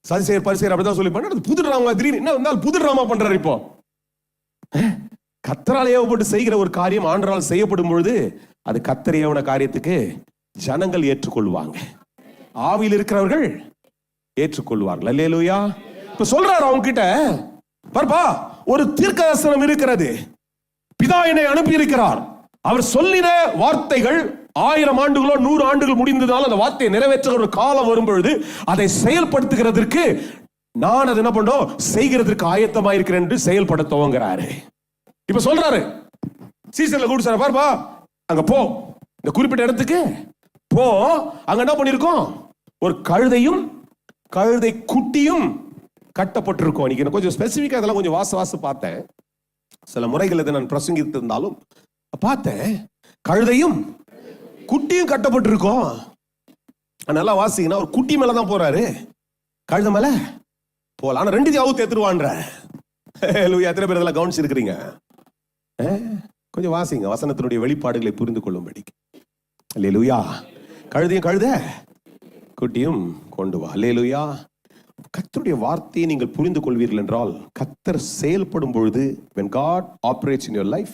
சதிசெயர் பரிசெயர் அப்படிதான் சொல்லி பண்ண புது டிராமா. திடீர்னு என்ன வந்தால் புது டிராமா பண்றாரு. இப்போ கர்த்தரால் ஏவப்பட்டு செய்கிற ஒரு காரியம் ஆண்டவரால் செய்யப்படும் பொழுது அது கர்த்தர் ஏவன காரியத்துக்கு ஜனங்கள் ஏற்றுக்கொள்வாங்க. ஆவியில் இருக்கிறவர்கள் ஏற்றுக்கொள்வார்கள். அல்லேலூயா. இப்ப சொல்றாரு அவங்க கிட்ட, பாருப்பா ஒரு தீர்க்கதரிசனம் இருக்கிறது. பிதா என்னை அனுப்பி இருக்கிறார். அவர் சொல்லின வார்த்தைகள் 1000 ஆண்டுகளோ 100 ஆண்டுகள் முடிந்ததால் அந்த வார்த்தையை நிறைவேற்ற ஒரு காலம் வரும்பொழுது அதை செயல்படுத்துகிறதற்கு நான் அதை என்ன பண்றோம் செய்கிறதுக்கு ஆயத்தமாயிருக்கிறேன் என்று செயல்பட துவங்குறாரு. இப்ப சொல்றாரு, சீசன்ல கூட சார் பாருப்பா அங்க போ, இந்த குறிப்பிட்ட இடத்துக்கு போ. அங்க என்ன பண்ணிருக்கோம், ஒரு கழுதையும் கழுதை குட்டியும் கட்டப்பட்டிருக்கோம். இன்னைக்கு கொஞ்சம் ஸ்பெசிபிக்கா இதெல்லாம் கொஞ்சம் வாசு பார்த்தேன். சில முறைகள் இதை நான் பிரசங்கித்திருந்தாலும் பார்த்தேன், கழுதையும் குட்டியும் கட்டப்பட்டிருக்கோம். நல்லா வாசிங்கன்னா ஒரு குட்டி மேலதான் போறாரு, கழுத மேல போல. ஆனா 2 அவுத்து எடுத்துருவான்ற. எத்தனை பேர் இதெல்லாம் கவனிச்சு இருக்கிறீங்க? கொஞ்சம் வாசிங்க, வசனத்தினுடைய வெளிப்பாடுகளை புரிந்து கொள்ளும்படி. அல்லேலூயா. கழுதையும் கழுத குட்டியும் கொண்டு வா. அல்லேலூயா. கர்த்தருடைய வார்த்தையை நீங்கள் புரிந்து கொள்வீர்கள் என்றால், கர்த்தர் செயல்படும் பொழுது when God operates in your life,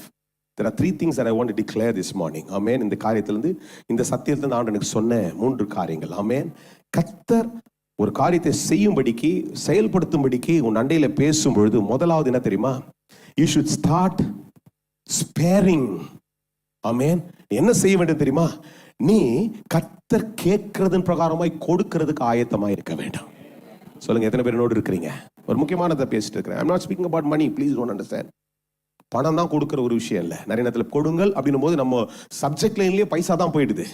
there are 3 things that I want to declare this morning. Amen. இந்த காரியத்திலிருந்து, இந்த சத்தியத்திலிருந்து ஆண்டவர் எனக்கு சொன்ன 3 காரியங்கள். Amen. கர்த்தர் ஒரு காரியத்தை செய்யும்படிக்கு, செயல்படுத்தும்படிக்கு உன் அண்டையில பேசும் பொழுது முதலாவது என்ன தெரியுமா? You should start sparing. Amen. என்ன செய்ய வேண்டும் தெரியுமா? நீ கர்த்தர் கேட்கிறதன் பிரகாரமாய் கொடுக்கிறதுக்கு ஆயத்தமாய் இருக்க வேண்டும். சொல்லுங்க, எத்தனை பேர் என்னோடு இருக்கிறீங்க? ஒரு முக்கியமானதை பேசிட்டு இருக்கிறேன். I'm not speaking about money, please don't understand. பணம் தான் கொடுக்கிற ஒரு விஷயம் இல்லை. நிறைய நேரத்தில் கொடுங்கள் அப்படின்னும் போது நம்ம சப்ஜெக்ட் லைன்லயே பைசா தான் போயிடுது.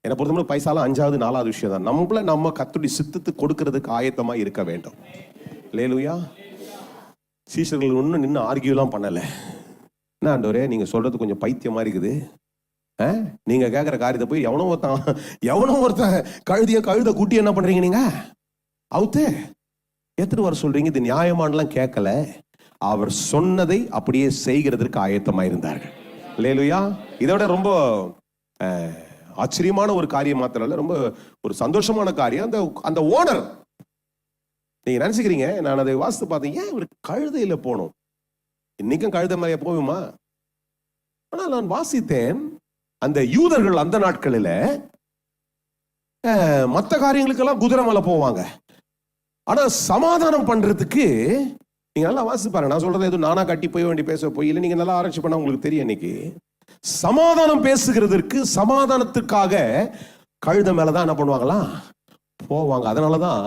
என்னை பொறுத்தவரை பைசாலாம் 5வது 4வது விஷயம் தான். நம்ம கர்த்தருடைய சித்தத்துக்கு கொடுக்கிறதுக்கு ஆயத்தமா இருக்க வேண்டும். அல்லேலூயா. சீஷர்கள் ஒன்றும் நின்று ஆர்கியூலாம் பண்ணல. என்ன ஆண்டவரே நீங்க சொல்றது கொஞ்சம் பைத்தியமா இருக்குது, நீங்க கேட்கிற காரியத்தை போய் எவனோ ஒருத்தன் கழுத கூட்டி என்ன பண்றீங்க, நீங்க அவுத்து எத்தனை வர சொல்றீங்க? இது நியாயமானலாம் கேட்கல. அவர் சொன்னதை அப்படியே செய்கிறதற்கு ஆயத்தமாயிருந்தார்கள். அல்லேலூயா. இதோட ரொம்ப ஆச்சரியமான ஒரு காரியம் மாத்திரம் இல்ல, ரொம்ப ஒரு சந்தோஷமான காரியம். அந்த ஓனர், நீங்க நினைச்சுக்கிறீங்க, நான் அதை வாசித்து பார்த்தேன், ஏன் இவர் கழுதையில போனோம்? இன்னைக்கும் கழுத மேலே போகுமா? ஆனால் நான் வாசித்தேன், அந்த யூதர்கள் அந்த நாட்களில் மற்ற காரியங்களுக்கெல்லாம் குதிரை மேல போவாங்க. ஆனா சமாதானம் பண்றதுக்கு நீங்க நல்லா வாசிச்சு பாருங்க. நான் சொல்றது எதுவும் நானா கட்டி போய் வேண்டி பேச போய் இல்லை, நீங்க நல்லா ஆராய்ச்சி பண்ண உங்களுக்கு தெரியும். இன்னைக்கு சமாதானம் பேசுகிறதற்கு, சமாதானத்துக்காக கழுத மேலதான் என்ன பண்ணுவாங்களா போவாங்க. அதனாலதான்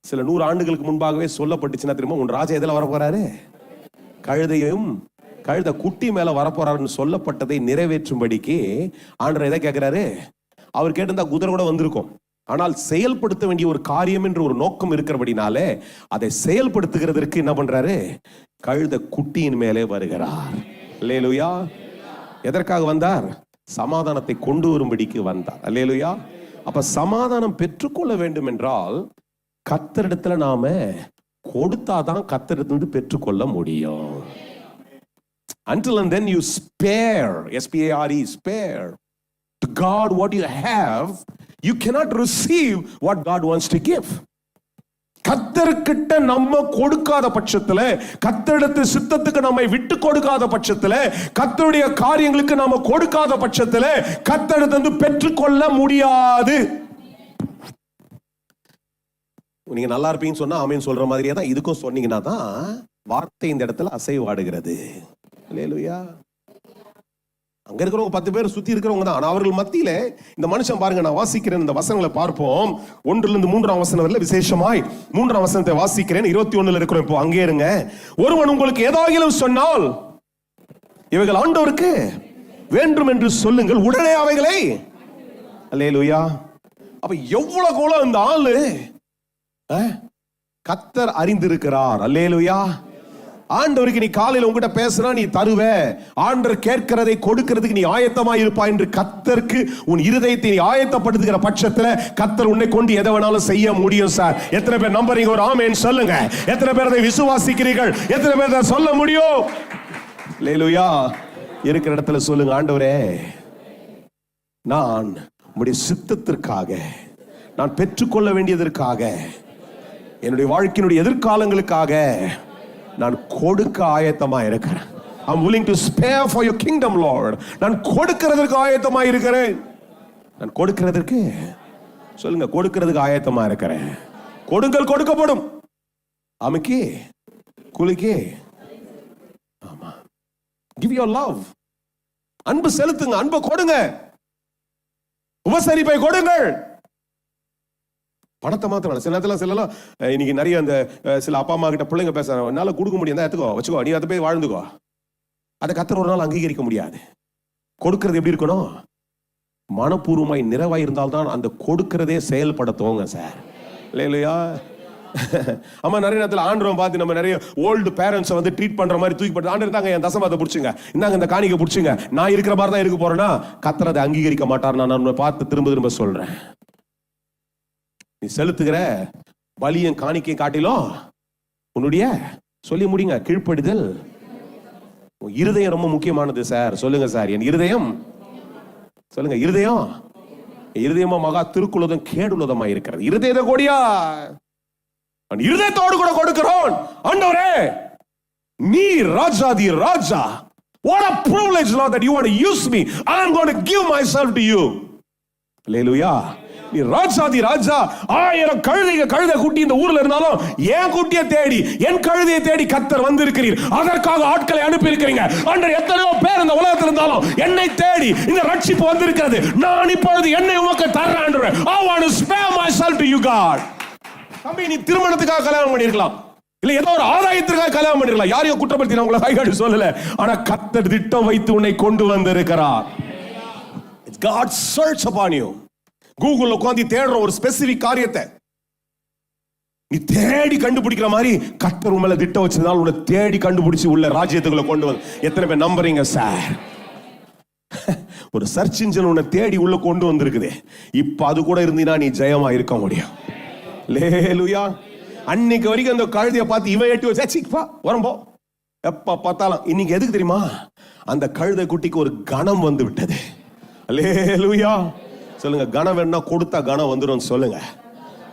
சில 100 ஆண்டுகளுக்கு முன்பாகவே சொல்லப்பட்டுச்சுன்னா தெரியுமா, உன் ராஜா எதில் வர போறாரு? கழுதையும் கழுத குட்டி மேல வரப்போறாருன்னு சொல்லப்பட்டதை நிறைவேற்றும்படிக்கு ஆண்டவர் எதை கேட்கிறாரு? அவர் கேட்டிருந்தா குதிரை கூட வந்திருக்கும். ஆனால் செயல்படுத்த வேண்டிய ஒரு காரியம் என்று ஒரு நோக்கம் இருக்கிறபடினாலே அதை செயல்படுத்துகிறதற்கு என்ன பண்றாரு? கழுத குட்டியின் மேலே வருகிறார். அல்லேலூயா. எதற்காக வந்தார்? சமாதானத்தை கொண்டு வரும்படிக்கு வந்தார். அல்லேலூயா. அப்ப சமாதானம் பெற்றுக்கொள்ள வேண்டும் என்றால் கர்த்தரிடத்துல நாம கொடுத்தாதான் கர்த்தரிடத்திலிருந்து பெற்றுக்கொள்ள முடியும். Until and then you spare, S-P-A-R-E, spare to God what you have, you cannot receive what God wants to give. கர்த்தர்கிட்ட நம்ம கொடுக்காத பட்சத்துல, கர்த்தரிடத்து சித்தத்துக்கு நம்மை விட்டு கொடுக்காத பட்சத்துல, கர்த்தருடைய காரியங்களுக்கு நாம கொடுக்காத பட்சத்துல கர்த்தரிடத்திலிருந்து பெற்றுக்கொள்ள முடியாது. நீங்க நல்லா இருப்பீங்கன்னு சொன்னா ஆமீன் சொல்ற மாதிரியே தான் இதுக்கும் சொன்னீங்கன்னா தான் வார்த்தை இந்த இடத்துல அசைவாடுகிறது. அல்லேலூயா. அங்க இருக்கிறவங்க 10 பேர் சுத்தி இருக்கிறவங்க தான். அவர்கள் மத்தியில இந்த மனுஷன் பாருங்க, நான் வாசிக்கிறேன் இந்த வசனங்களை பார்ப்போம். 1 3 வசனம் வரல, விசேஷமாய் 3 வசனத்தை வாசிக்கிறேன். 21 இருக்கிறோம். இப்போ அங்கே இருங்க. ஒருவன் உங்களுக்கு ஏதாகிலும் சொன்னால் இவைகள் ஆண்டவருக்கு வேண்டும் என்று சொல்லுங்கள், உடனே அவைகளை. அல்லேலூயா. அப்ப எவ்வளவு கூட இந்த ஆளு கர்த்தர் அறிந்திருக்கிறார். அல்லேலூயா. ஆண்டவருக்கு நீ காலையில் உங்ககிட்ட பேசுனா நீ தருவ, ஆண்டவர் கேட்கிறதை கொடுக்கிறதுக்கு நீ ஆயத்தமா இருப்பாய் என்று கர்த்தருக்கு உன் இருதயத்தை நீ ஆயத்தப்படுத்துகிற பட்சத்துல கர்த்தர் உன்னை கொண்டு எதை வேணாலும் செய்ய முடியும். சார், எத்தனை பேர் நம்புறீங்க? ஒரு ஆமென் சொல்லுங்க. எத்தனை பேர் அதை விசுவாசிக்கிறீர்கள்? எத்தனை பேர் அதை சொல்ல முடியும்? அல்லேலூயா. இருக்கிற இடத்துல சொல்லுங்க, ஆண்டவரே நான் உம்முடைய சித்தத்திற்காக, நான் பெற்றுக்கொள்ள வேண்டியதற்காக, என்னுடைய வாழ்க்கையினுடைய எதிர்காலங்களுக்காக நான் கொடுக்க ஆயத்தமா இருக்கிறேன். I'm willing to spare for your kingdom, Lord. நான் கொடுக்கிறதுக்கு ஆயத்தமா இருக்கிறேன். நான் கொடுக்கிறதுக்கு சொல்லுங்க, கொடுக்கிறதுக்கு ஆயத்தமா இருக்கிறேன். கொடுங்கள் கொடுக்கப்படும், அமுக்கி குலுக்கி. ஆமா. Give your love. அன்பு செலுத்துங்க, அன்பு கொடுங்க, உபசரிப்பை கொடுங்கள். பணத்தை மாத்திரம் சில நேரத்தில் சிலலாம் இன்னைக்கு நிறைய அந்த சில அப்பா அம்மா கிட்ட பிள்ளைங்க பேசுறாங்க, என்னால கொடுக்க முடியும், எடுத்துக்கோ வச்சுக்கோ, நீ அதை போய் வாழ்ந்துக்கோ. அதை கர்த்தர் ஒரு நாள் அங்கீகரிக்க முடியாது. கொடுக்கிறது எப்படி இருக்கணும்? மனப்பூர்வமாய் நிறைவாய் இருந்தால்தான் அந்த கொடுக்கிறதே செயல்படுத்துவோங்க சார். இல்லையா? ஆமா, நிறைய நேரத்தில் ஆண்டவன் பார்த்து நம்ம நிறைய ஓல்டு பேரண்ட்ஸை வந்து ட்ரீட் பண்ற மாதிரி தூக்கி போட்டு, ஆண்டு இருந்தாங்க என் தசமத்தை பிடிச்சுங்க, இந்தாங்க இந்த காணிக்கை பிடிச்சுங்க, நான் இருக்கிற மாதிரி தான் இருக்க போறேன்னா கர்த்தர் அதை அங்கீகரிக்க மாட்டார். நான் பார்த்து திரும்ப திரும்ப சொல்றேன், நீ செலுத்துகிற பலியும் காணிக்கை காட்டிலும் உன்னுடைய சொல்லி முடிங்க கீழ்ப்படிதல். இருதயம் ரொம்ப முக்கியமானது சார். சொல்லுங்க சார், என் இருதயம். சொல்லுங்க, இருதயம். இருதயமா மகா திருக்குள்ளதும் கேடுள்ளதுமா இருக்கிறது. இருதயத்தை கொடியா இருதயத்தோடு கூட கொடுக்கிறோம். ஆண்டவரே நீ ராஜாதி ராஜா. What a privilege, Lord, that you want to use me. I am going to give myself to you. Hallelujah. நீ ராஜாதி ராஜா. 1000 கழுதை குட்டி இந்த ஊர்ல இருந்தாலும் என் குட்டியை தேடி, என் கழுதையை தேடி கர்த்தர் வந்திருக்கிறீர். அதற்காக ஆட்களை அனுப்பி இருக்கிறீங்க. ஆண்டவர் எத்தனையோ பேர் இந்த உலகத்தில் இருந்தாலும் என்னை தேடி இந்த ரட்சிப்பு வந்திருக்கிறது. நான் இப்பொழுது என்னை உமக்கு தர்றேன். I want to spare myself to you, God. தம்பி, நீ திருமணத்துக்காக கல்யாணம் பண்ணிருக்கலாம், இல்ல ஏதோ ஒரு ஆதாயத்திற்காக கல்யாணம் பண்ணிருக்கலாம். யாரையும் குற்றப்படுத்தி நான் உங்களை கைகாட்டி சொல்லல. ஆனா கர்த்தர் திட்டம் வைத்து உன்னை கொண்டு வந்திருக்கிறார். It's God's search upon you. கூகுள்ல உட்கார்ந்து தேடுற ஒரு ஸ்பெசிபிக் காரியத்தை நீ தேடி கண்டுபிடிக்கிற மாதிரி கர்த்தர் உங்களை திட்டம் வச்சதால் உன்னை தேடி கண்டுபிடிச்சு உள்ள ராஜ்யத்துக்குள்ள கொண்டு வந்து எத்தனை பேர் நம்புறீங்க சார்? ஒரு சர்ச் இன்ஜின் உன்னை தேடி உள்ள கொண்டு வந்திருக்குது. இப்ப அது கூட இருந்தீனா நீ ஜெயமா இருக்க முடியும். லேலுயா. அன்னைக்கு வரைக்கும் அந்த கழுதையை பார்த்து இவன் எட்டி வச்சா வரம்போ எப்ப பார்த்தாலும். இன்னைக்கு எதுக்கு தெரியுமா? அந்த கழுதை குட்டிக்கு ஒரு கணம் வந்து விட்டது. லேலுயா. சொல்லுங்க, கணம் வேணா கொடுத்தா கணம் வந்துடும். சொல்லுங்க,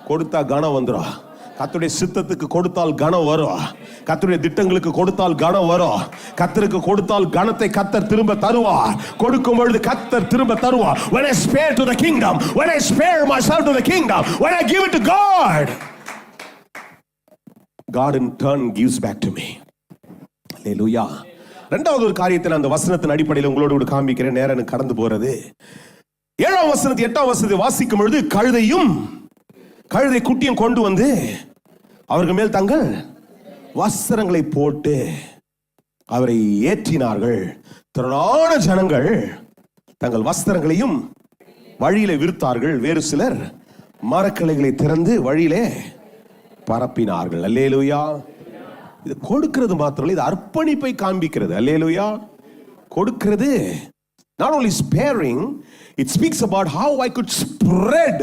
கொடுத்தா கணம் வந்துடும். கர்த்தருடைய சித்தத்துக்கு கொடுத்தால் கணம் வரும். கர்த்தருடைய திட்டங்களுக்கு கொடுத்தால் கணம் வரும். கர்த்தருக்கு கொடுத்தால் கணத்தை கர்த்தர் திரும்ப தருவார். கொடுக்கும் பொழுது கர்த்தர் திரும்ப தருவார். When I spare to the kingdom, when I spare myself to the kingdom, when I give it to God, God in turn gives back to me. Hallelujah. இரண்டாவது ஒரு காரியத்தை அந்த வசனத்தின் அடிப்படையில் உங்களோடு கூட காண்பிக்கிறேன். நேரம் கடந்து போறது. 7ஆம் வசனத்தை 8ஆம் வசனத்தை வாசிக்கும் பொழுது கழுதை குட்டியும் கொண்டு வந்து அவர்கள் மேல் தங்கள் வஸ்திரங்களை போட்டு அவரை ஏற்றினார்கள். திரளான ஜனங்கள் தங்கள் வஸ்திரங்களையும் வழியில விரித்தார்கள். வேறு சிலர் மரக்கிளைகளை திறந்து வழியிலே பரப்பினார்கள். அல்லேலூயா. இது கொடுக்கிறது மாத்திரம், இது அர்ப்பணிப்பை காண்பிக்கிறது. அல்லேலூயா. கொடுக்கிறது not only sparing, it speaks about how I could spread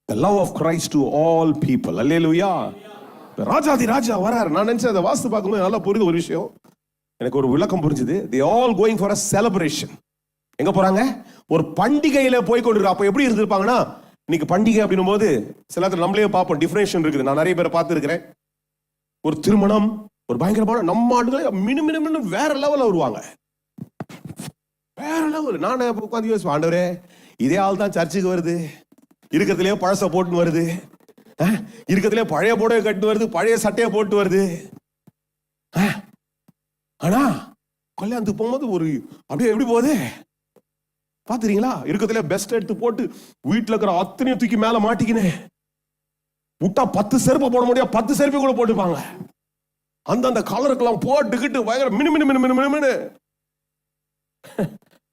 the love of Christ to all people. அல்லேலூயா. ராஜாதி ராஜா வரார். நான் நினைச்சேன் அதை வாஸ்து பார்க்கும்போது நல்லா புரியுது ஒரு விஷயம், எனக்கு ஒரு விளக்கம் புரிஞ்சுது. they all going for a celebration. எங்க போறாங்க? ஒரு பண்டிகையில போய் கொண்டு. அப்ப எப்படி இருந்திருப்பாங்கன்னா, இன்னைக்கு பண்டிகை அப்படின்னும் போது சில நேரத்தில் நம்மளே பார்ப்போம், டிஃபரன்ஷியேஷன் இருக்குது. நான் நிறைய பேரை பார்த்து இருக்கிறேன். ஒரு திருமணம், ஒரு பயங்கரமான நம்ம ஆண்டுகளை மினு வேற லெவல்ல வருவாங்க, வேற லெவல். நான் உட்காந்து யோசிப்பேன், ஆண்டவரே இதே ஆள் தான் சர்ச்சுக்கு வருது, இருக்கிறதுலயே பழச போட்டுன்னு வருது, இருக்கிறதுலே பழைய புடவை கட்டு வருது, பழைய சட்டையை போட்டு வருது. ஆனா கல்யாணத்துக்கு போகும்போது ஒரு அப்படியே எப்படி போகுது பாத்துறீங்களா? இருக்கிறதுல பெஸ்ட் எடுத்து போட்டு வீட்டுல இருக்கிற அத்தனையும் தூக்கி மேல மாட்டிக்கினேன். விட்டா 10 செருப்பு போட முடியாது, 10 செருப்பு கூட போட்டுப்பாங்க. அந்த கலருக்கெல்லாம் போட்டுக்கிட்டு பயங்கர மினு மினு மினு மினு மினு.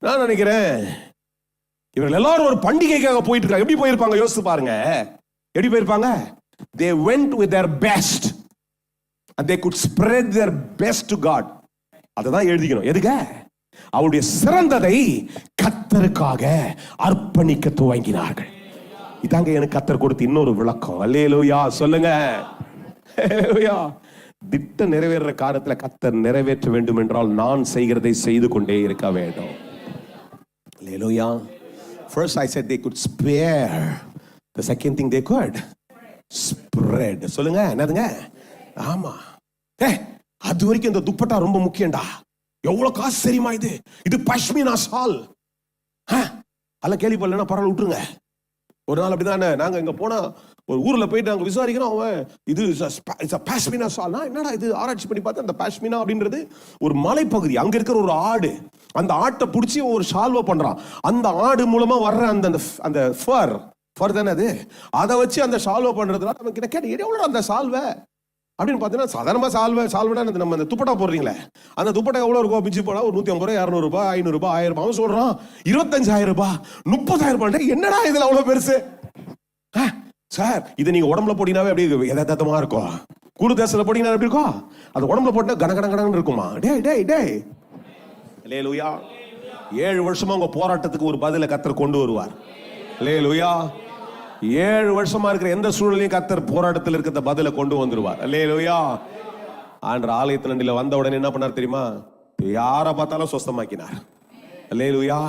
நான் நினைக்கிறேன் இவர்கள் எல்லாரும் ஒரு பண்டிகைக்காக போயிட்டு இருக்காங்க. எப்படி போயிருப்பாங்க யோசிச்சு பாருங்க. எப்படி போயிருப்பாங்க? They went with their best and they could spread their best to God. அததான் எழுதிக்கணும். எதுக்கு? அவருடைய சிறந்ததை கர்த்தருக்காக அர்ப்பணிக்க துவங்கினார்கள். இதாங்க எனக்கு கர்த்தர் கொடுத்த இன்னொரு விளக்கம். அல்லேலூயா சொல்லுங்க. திட்டம் நிறைவேற காலத்துல கர்த்தர் நிறைவேற்ற வேண்டும் என்றால் நான் செய்கிறதை செய்து கொண்டே இருக்க வேண்டும். அல்லேலூயா. First I said they could spare. The second thing they could spread. சொல்லுங்க என்னதுங்க? ஆமா. அது வரைக்கும் இந்த துப்பட்டா ரொம்ப முக்கியம்டா. எவ்வளவு காசு தெரியுமா இது? இது பஷ்மினா ஷால். அல்ல கேள்விப்படலன்னா பரவாயில்ல விட்டுருங்க. ஒரு நாள் அப்படிதான் நாங்க இங்க போனா ஒரு ஊர்ல போயிட்டு நாங்க விசாரிக்கிறோம், அவன் இது பாஷ்மினா ஷால். என்னடா இது? ஆராய்ச்சி பண்ணி பார்த்தா அந்த பாஷ்மினா அப்படின்றது ஒரு மலைப்பகுதி, அங்க இருக்கிற ஒரு ஆடு. அந்த ஆட்டை பிடிச்சி ஒரு ஷால்வை பண்றான். அந்த ஆடு மூலமா வர்ற அந்த ஃபர் தானே அது, அதை வச்சு அந்த ஷால்வை பண்றதுனால அவன் கிட்ட கேட்டு எவ்வளோ அந்த சால்வை அப்படின்னு பார்த்தீங்கன்னா, சாதாரணமா சால்வடா நம்ம அந்த துப்பட்டா போடுறீங்களே, அந்த துப்பட்டா எவ்வளோ இருக்கும்? பிச்சு போனா ஒரு 150 ரூபாய், 200 ரூபாய், 500 ரூபாய், 1000 ரூபாய். அவன் சொல்றான் 25,000 ரூபாய், 30,000 ரூபாய். என்னடா இதுல அவ்வளவு பெருசு? சார் இது நீங்க உடம்புல போட்டீங்கன்னாவே அப்படியே யதார்த்தமா இருக்கும். குரு தேசத்துல போட்டீங்கன்னா எப்படி இருக்கும்? அது உடம்புல போட்டா கனகனகனன்னு இருக்குமா? அல்லேலூயா. 7 வருஷமா உங்க போராட்டத்துக்கு ஒரு பதில கர்த்தர் கொண்டு வருவார். அல்லேலூயா. 7 வருஷமா இருக்கிற எந்த சூழலையும் கர்த்தர் போராட்டத்தில் இருக்கிற பதில கொண்டு வந்துருவார். அல்லேலூயா. ஆண்டவர் ஆலயத்துல நண்டில வந்த உடனே என்ன பண்ணார் தெரியுமா? யாரை பார்த்தாலும் சொஸ்தமாக்கினார். அல்லேலூயா.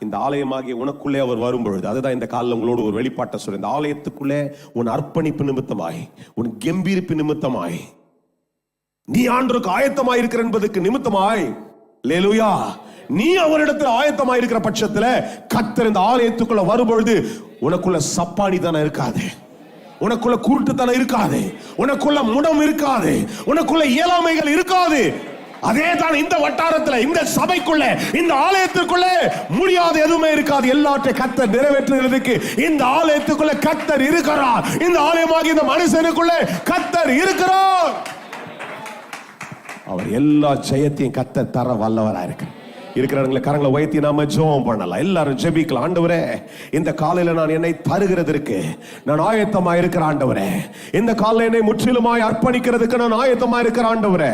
இந்த ஆலயமாகிய உனக்குள்ளே அவர் வரும்பொழுது, அதுதான் இந்த காலில் உங்களோடு ஒரு வெளிப்பாட்டை சொல்ற. இந்த ஆலயத்துக்குள்ளே உன் அர்ப்பணிப்பு நிமித்தமாய், உன் கம்பீரிப்பு நிமித்தமாய், நீ ஆண்டவருக்கு ஆயத்தமாய் இருக்கிற என்பதற்கு நிமித்தமாய், அல்லேலூயா, நீ அவரிடத்தில் ஆயத்தமாய் இருக்கிற பட்சத்துல கர்த்தர் இந்த ஆலயத்துக்குள்ள வரும்பொழுது உனக்குள்ள சப்பானி தானே இருக்காது, உனக்குள்ள குருட்டுத்தனம் இருக்காது, உனக்குள்ள முடம் இருக்காது, உனக்குள்ள இயலாமைகள் இருக்காது. அதே தான் இந்த வட்டாரத்துல, இந்த சபைக்குள்ள, இந்த ஆலயத்துக்குள்ள முடியாது எதுவுமே இருக்காது. எல்லாற்றையும் கர்த்தர் நிறைவேற்றுகிறதுக்கு இந்த ஆலயத்துக்குள்ள கர்த்தர் இருக்கிறார். இந்த ஆலயமாகிய இந்த மனுஷனுக்குள்ள கர்த்தர் இருக்கிறார். அவர் எல்லா ஜெயத்தையும் கர்த்தர் தர வல்லவராக இருக்கிறார். இருக்கிறவங்களை கரங்களை உயர்த்தி நாம ஜெபம் பண்ணலாம். எல்லாரும் ஜெபிக்கலாம். ஆண்டவரே, இந்த காலையில நான் என்னை தருகிறதற்கு நான் ஆயத்தமா இருக்கிற ஆண்டவரே. இந்த காலையில என்னை முற்றிலுமாய் அர்ப்பணிக்கிறதுக்கு நான் ஆயத்தமா இருக்கிற ஆண்டவரே.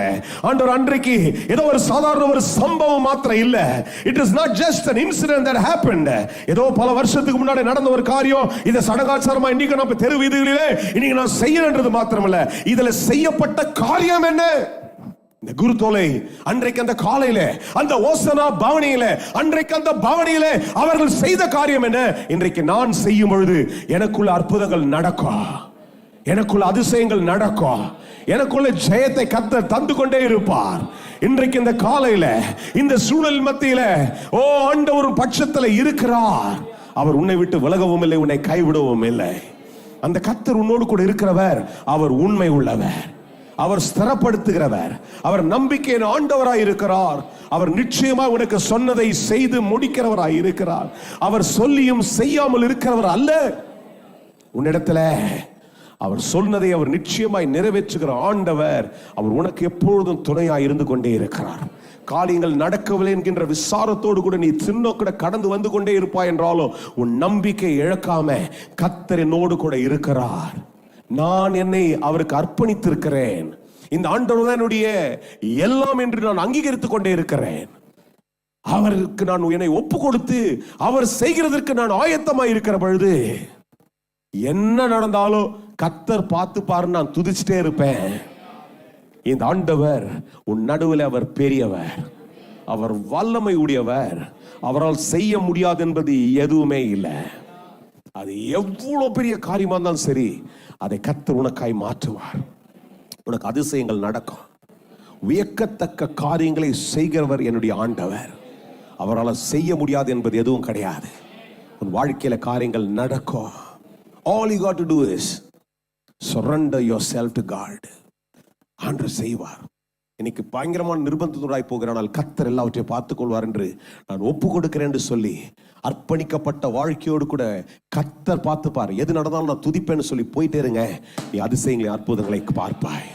ஆண்டவர், அன்றைக்கு ஏதோ ஒரு சாதாரண ஒரு சம்பவம் மாத்திரம் இல்ல. It is not just an incident that happened. ஏதோ பல வருஷத்துக்கு முன்னாடி நடந்த ஒரு காரியம். இத சடங்காச்சாரமா இன்னைக்கு நம்ம தெரு வீதிகளிலே இன்னைக்கு நான் செய்யணுன்றது மாத்திரமல்ல, இதுல செய்யப்பட்ட காரியம் என்ன? இந்த குருத்தோலை அன்றைக்கு அந்த காலையில அந்த ஓசனா பவனியில, அன்றைக்கு அந்த பவனியில அவர்கள் செய்த காரியம் என்ன? இன்றைக்கு நான் செய்யும் பொழுது எனக்குள்ள அற்புதங்கள் நடக்கும், எனக்குள்ள அதிசயங்கள் நடக்கும், எனக்குள்ள ஜெயத்தை கர்த்தர் தந்து கொண்டே இருப்பார். இன்றைக்கு இந்த காலையில இந்த சூழல் மத்தியில ஓ ஆண்டவர் பட்சத்துல இருக்கிறார். அவர் உன்னை விட்டு விலகவும் இல்லை, உன்னை கைவிடவும் இல்லை. அந்த கர்த்தர் உன்னோடு கூட இருக்கிறவர். அவர் உண்மை உள்ளவர், அவர் ஸ்திரப்படுத்துகிறவர், அவர் நம்பிக்கையின் ஆண்டவராய் இருக்கிறார். அவர் நிச்சயமா உனக்கு சொன்னதை செய்து முடிக்கிறவராய் இருக்கிறார். அவர் சொல்லியும் செய்யாமல் இருக்கிறவர் அல்ல. உன்னிடத்துல அவர் சொன்னதை அவர் நிச்சயமாய் நிறைவேற்றுகிற ஆண்டவர். அவர் உனக்கு எப்பொழுதும் துணையாய் இருந்து கொண்டே இருக்கிறார். காரியங்கள் நடக்கவில்லை என்கின்ற விசாரத்தோடு கூட நீ கூட கடந்து வந்து கொண்டே இருப்பாய் என்றாலும் உன் நம்பிக்கை இழக்காம கர்த்தர் என்னோடு கூட இருக்கிறார். நான் என்னை அவருக்கு அர்ப்பணித்திருக்கிறேன். இந்த ஆண்டவர் தான் என்னுடைய எல்லாம் என்று நான் அங்கீகரித்துக் கொண்டே இருக்கிறேன். அவருக்கு நான் என்னை ஒப்பு கொடுத்து அவர் செய்கிறதற்கு நான் ஆயத்தமாய் இருக்கிற பொழுது என்ன நடந்தாலும் கர்த்தர் பார்த்து பாரு, நான் துதிச்சுட்டே இருப்பேன். இந்த ஆண்டவர் உன் நடுவில் அவர் பெரியவர், அவர் வல்லமை உடையவர். அவரால் செய்ய முடியாது என்பது எதுவுமே இல்லை. அது எவ்வளவு பெரிய காரியமா இருந்தாலும் சரி, அதை கர்த்தர் உனக்காய் மாற்றுவார். உனக்கு அதிசயங்கள் நடக்கும். வியக்கத்தக்க காரியங்களை செய்கிறவர் என்னுடைய ஆண்டவர். அவரால் செய்ய முடியாது என்பது எதுவும் கிடையாது. உன் வாழ்க்கையில காரியங்கள் நடக்கும். All you got to do is surrender yourself to God. ஆண்டவர் செய்வார். இன்னைக்கு பயங்கரமான நிர்பந்தத்துடாய் போகிறானால் கர்த்தர் எல்லாவற்றையும் பார்த்துக் கொள்வார் என்று நான் ஒப்பு கொடுக்கிறேன் என்று சொல்லி அர்ப்பணிக்கப்பட்ட வாழ்க்கையோடு கூட கர்த்தர் பார்த்துப்பார். எது நடந்தாலும் நான் துதிப்பேன்னு சொல்லி போயிட்டே இருங்க. நீ அதிசயங்களை அற்புதங்களை பார்ப்பாய்.